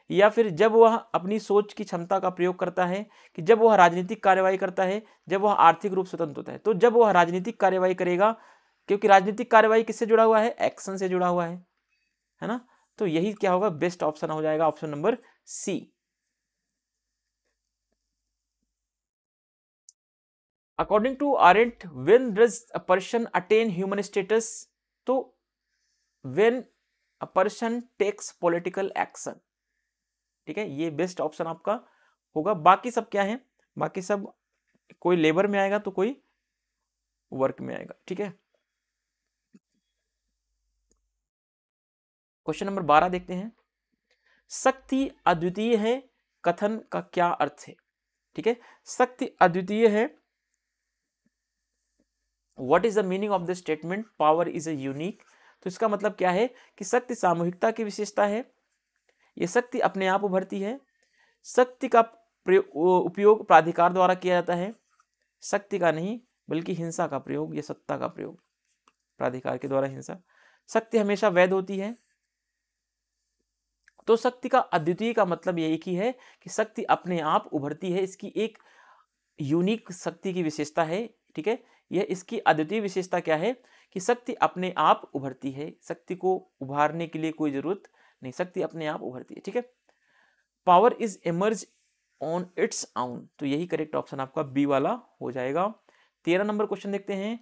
या फिर जब वह अपनी सोच की क्षमता का प्रयोग करता है, कि जब वह राजनीतिक कार्यवाही करता है, जब वह आर्थिक रूप स्वतंत्र होता है। तो जब वह राजनीतिक कार्यवाही करेगा, क्योंकि राजनीतिक कार्यवाही किससे जुड़ा हुआ है, एक्शन से जुड़ा हुआ है ना। तो यही क्या होगा, बेस्ट ऑप्शन हो जाएगा, option number C. According to Arendt, when does a person attain human status? तो when a person takes political action, ठीक है, ये बेस्ट ऑप्शन आपका होगा। बाकी सब क्या है, बाकी सब कोई लेबर में आएगा तो कोई वर्क में आएगा। ठीक है, क्वेश्चन नंबर 12 देखते हैं। शक्ति अद्वितीय है कथन का क्या अर्थ है? ठीक है, शक्ति अद्वितीय है, what is the meaning of the statement power is a unique? तो इसका मतलब क्या है कि शक्ति सामूहिकता की विशेषता है, यह शक्ति अपने आप उभरती है, शक्ति का उपयोग प्राधिकार द्वारा किया जाता है, शक्ति का नहीं बल्कि हिंसा का प्रयोग या सत्ता का प्रयोग, प्राधिकार के द्वारा हिंसा, शक्ति हमेशा वैध होती है। तो शक्ति का अद्वितीय का मतलब यही ही है कि शक्ति अपने आप उभरती है, इसकी एक यूनिक शक्ति की विशेषता है। ठीक है, यह इसकी अद्वितीय विशेषता क्या है कि शक्ति अपने आप उभरती है, शक्ति को उभारने के लिए कोई जरूरत नहीं, शक्ति अपने आप उभरती है। ठीक है, power is emerge on its own, तो यही करेक्ट ऑप्शन आपका बी वाला हो जाएगा। 13 नंबर क्वेश्चन देखते हैं,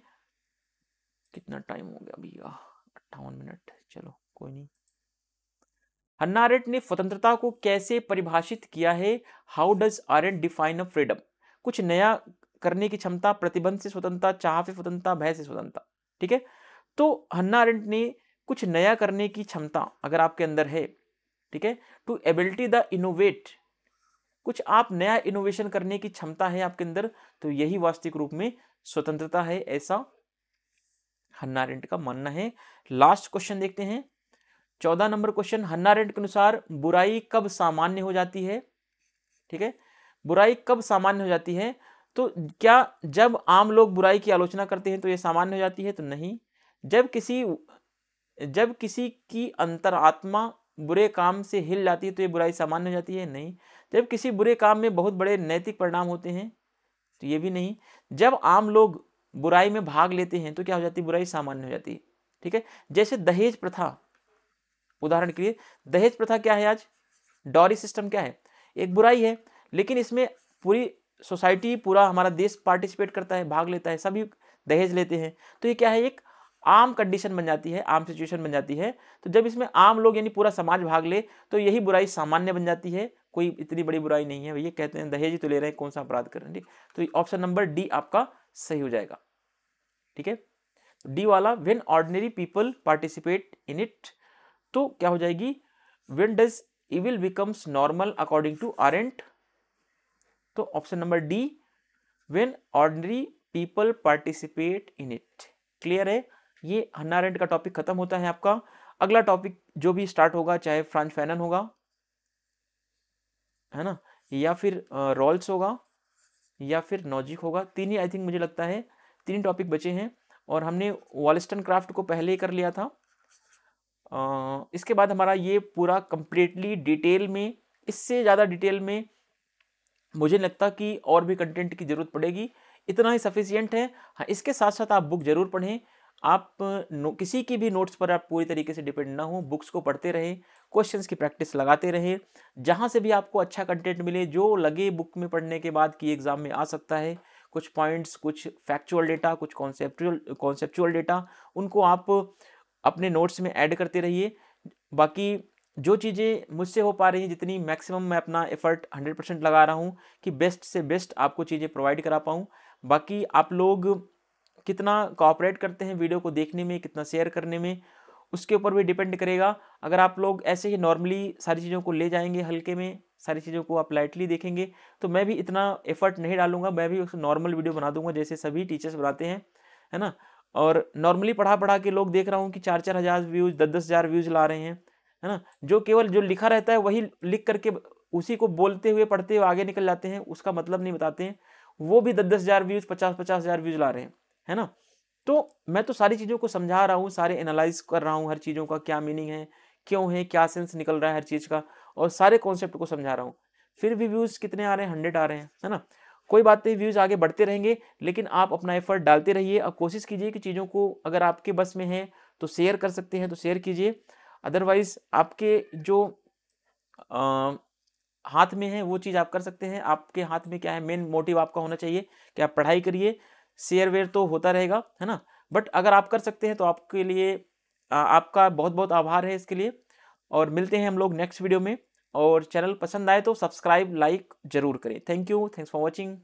कितना टाइम हो गया भैया, 58 मिनट, चलो कोई नहीं। हन्ना अरेंट ने स्वतंत्रता को कैसे परिभाषित किया है? How does aren't define a freedom? कुछ नया करने की क्षमता, प्रतिबंध से स्वतंत्रता, चाह से स्वतंत्रता, भय से स्वतंत्रता। ठीक है, तो हन्ना अरेंट ने कुछ नया करने की क्षमता अगर आपके अंदर है, ठीक है, टू एबिलिटी द इनोवेट, कुछ आप नया इनोवेशन करने की क्षमता है आपके अंदर, तो यही वास्तविक रूप में स्वतंत्रता है, ऐसा हन्ना अरेंट का मानना है। लास्ट क्वेश्चन देखते हैं, 14 नंबर क्वेश्चन। हन्ना अरेंट के अनुसार बुराई कब सामान्य हो जाती है? ठीक है, बुराई कब सामान्य हो जाती है? तो क्या जब आम लोग बुराई की आलोचना करते हैं तो यह सामान्य हो जाती है? तो नहीं। जब किसी की अंतरात्मा बुरे काम से हिल जाती है तो ये बुराई सामान्य हो जाती है? नहीं। जब किसी बुरे काम में बहुत बड़े नैतिक परिणाम होते हैं तो ये भी नहीं। जब आम लोग बुराई में भाग लेते हैं तो क्या हो जाती है, बुराई सामान्य हो जाती है। ठीक है, जैसे दहेज प्रथा, उदाहरण के लिए दहेज प्रथा क्या है आज, डॉरी सिस्टम क्या है, एक बुराई है, लेकिन इसमें पूरी सोसाइटी, पूरा हमारा देश पार्टिसिपेट करता है, भाग लेता है, सभी दहेज लेते हैं। तो ये क्या है, एक आम कंडीशन बन जाती है, आम सिचुएशन बन जाती है। तो जब इसमें आम लोग यानी पूरा समाज भाग ले तो यही बुराई सामान्य बन जाती है, कोई इतनी बड़ी बुराई नहीं है भैया, कहते हैं दहेज ही तो ले रहे हैं, कौन सा अपराध कर रहे हैं। तो ऑप्शन नंबर डी आपका सही हो जाएगा। ठीक है, डी वाला when ordinary people participate in it, तो क्या हो जाएगी, when does evil becomes normal according to Arendt, तो option number D when ordinary people participate in it. Clear है, ये हन्ना अरेंट का टॉपिक खत्म होता है आपका। अगला टॉपिक जो भी स्टार्ट होगा, चाहे फ्रांच फैनन होगा, है ना, या फिर रॉल्स होगा, या फिर नॉजिक होगा, तीन ही आई थिंक मुझे लगता है, तीन टॉपिक बचे हैं। और हमने वॉलस्टनक्राफ्ट को पहले ही कर लिया था। इसके बाद हमारा ये पूरा कंप्लीटली डिटेल में, इससे ज़्यादा डिटेल में मुझे लगता कि और भी कंटेंट की जरूरत पड़ेगी, इतना ही सफिशियंट है। हाँ, इसके साथ साथ आप बुक जरूर पढ़ें। आप किसी की भी नोट्स पर आप पूरी तरीके से डिपेंड ना हो, बुक्स को पढ़ते रहें, क्वेश्चंस की प्रैक्टिस लगाते रहें। जहाँ से भी आपको अच्छा कंटेंट मिले, जो लगे बुक में पढ़ने के बाद कि एग्जाम में आ सकता है, कुछ पॉइंट्स, कुछ फैक्चुअल डेटा, कुछ कॉन्सेप्चुअल डेटा, उनको आप अपने नोट्स में ऐड करते रहिए। बाकी जो चीज़ें मुझसे हो पा रही हैं, जितनी मैक्सिमम मैं अपना एफर्ट 100% लगा रहा हूँ कि बेस्ट से बेस्ट आपको चीज़ें प्रोवाइड करा पाऊँ। बाकी आप लोग कितना कोऑपरेट करते हैं वीडियो को देखने में, कितना शेयर करने में, उसके ऊपर भी डिपेंड करेगा। अगर आप लोग ऐसे ही नॉर्मली सारी चीज़ों को ले जाएंगे, हल्के में सारी चीज़ों को आप लाइटली देखेंगे, तो मैं भी इतना एफर्ट नहीं डालूंगा, मैं भी नॉर्मल वीडियो बना दूंगा जैसे सभी टीचर्स बनाते हैं, है ना। और नॉर्मली पढ़ा के लोग देख रहा हूँ कि 4-4 हज़ार व्यूज़, 10-10 हज़ार व्यूज़ ला रहे हैं, है ना। जो केवल जो लिखा रहता है वही लिख करके उसी को बोलते हुए पढ़ते हुए आगे निकल जाते हैं, उसका मतलब नहीं बताते हैं, वो भी 10-10 हज़ार व्यूज़, 50-50 हज़ार व्यूज़ ला रहे हैं, है ना। तो मैं तो सारी चीज़ों को समझा रहा हूँ, सारे एनालाइज कर रहा हूँ, हर चीज़ों का क्या मीनिंग है, क्यों है, क्या सेंस निकल रहा है हर चीज़ का, और सारे कॉन्सेप्ट को समझा रहा हूँ। फिर भी व्यूज़ कितने आ रहे हैं, 100 आ रहे हैं, है ना। कोई बात नहीं, व्यूज़ आगे बढ़ते रहेंगे, लेकिन आप अपना एफर्ट डालते रहिए और कोशिश कीजिए कि चीज़ों को, अगर आपके बस में है तो शेयर कर सकते हैं तो शेयर कीजिए। अदरवाइज आपके जो हाथ में है वो चीज़ आप कर सकते हैं। आपके हाथ में क्या है, मेन मोटिव आपका होना चाहिए कि आप पढ़ाई करिए, शेयर वेयर तो होता रहेगा, है ना। बट अगर आप कर सकते हैं तो आपके लिए आपका बहुत बहुत आभार है इसके लिए। और मिलते हैं हम लोग नेक्स्ट वीडियो में, और चैनल पसंद आए तो सब्सक्राइब, लाइक जरूर करें। Thank you, thanks for watching.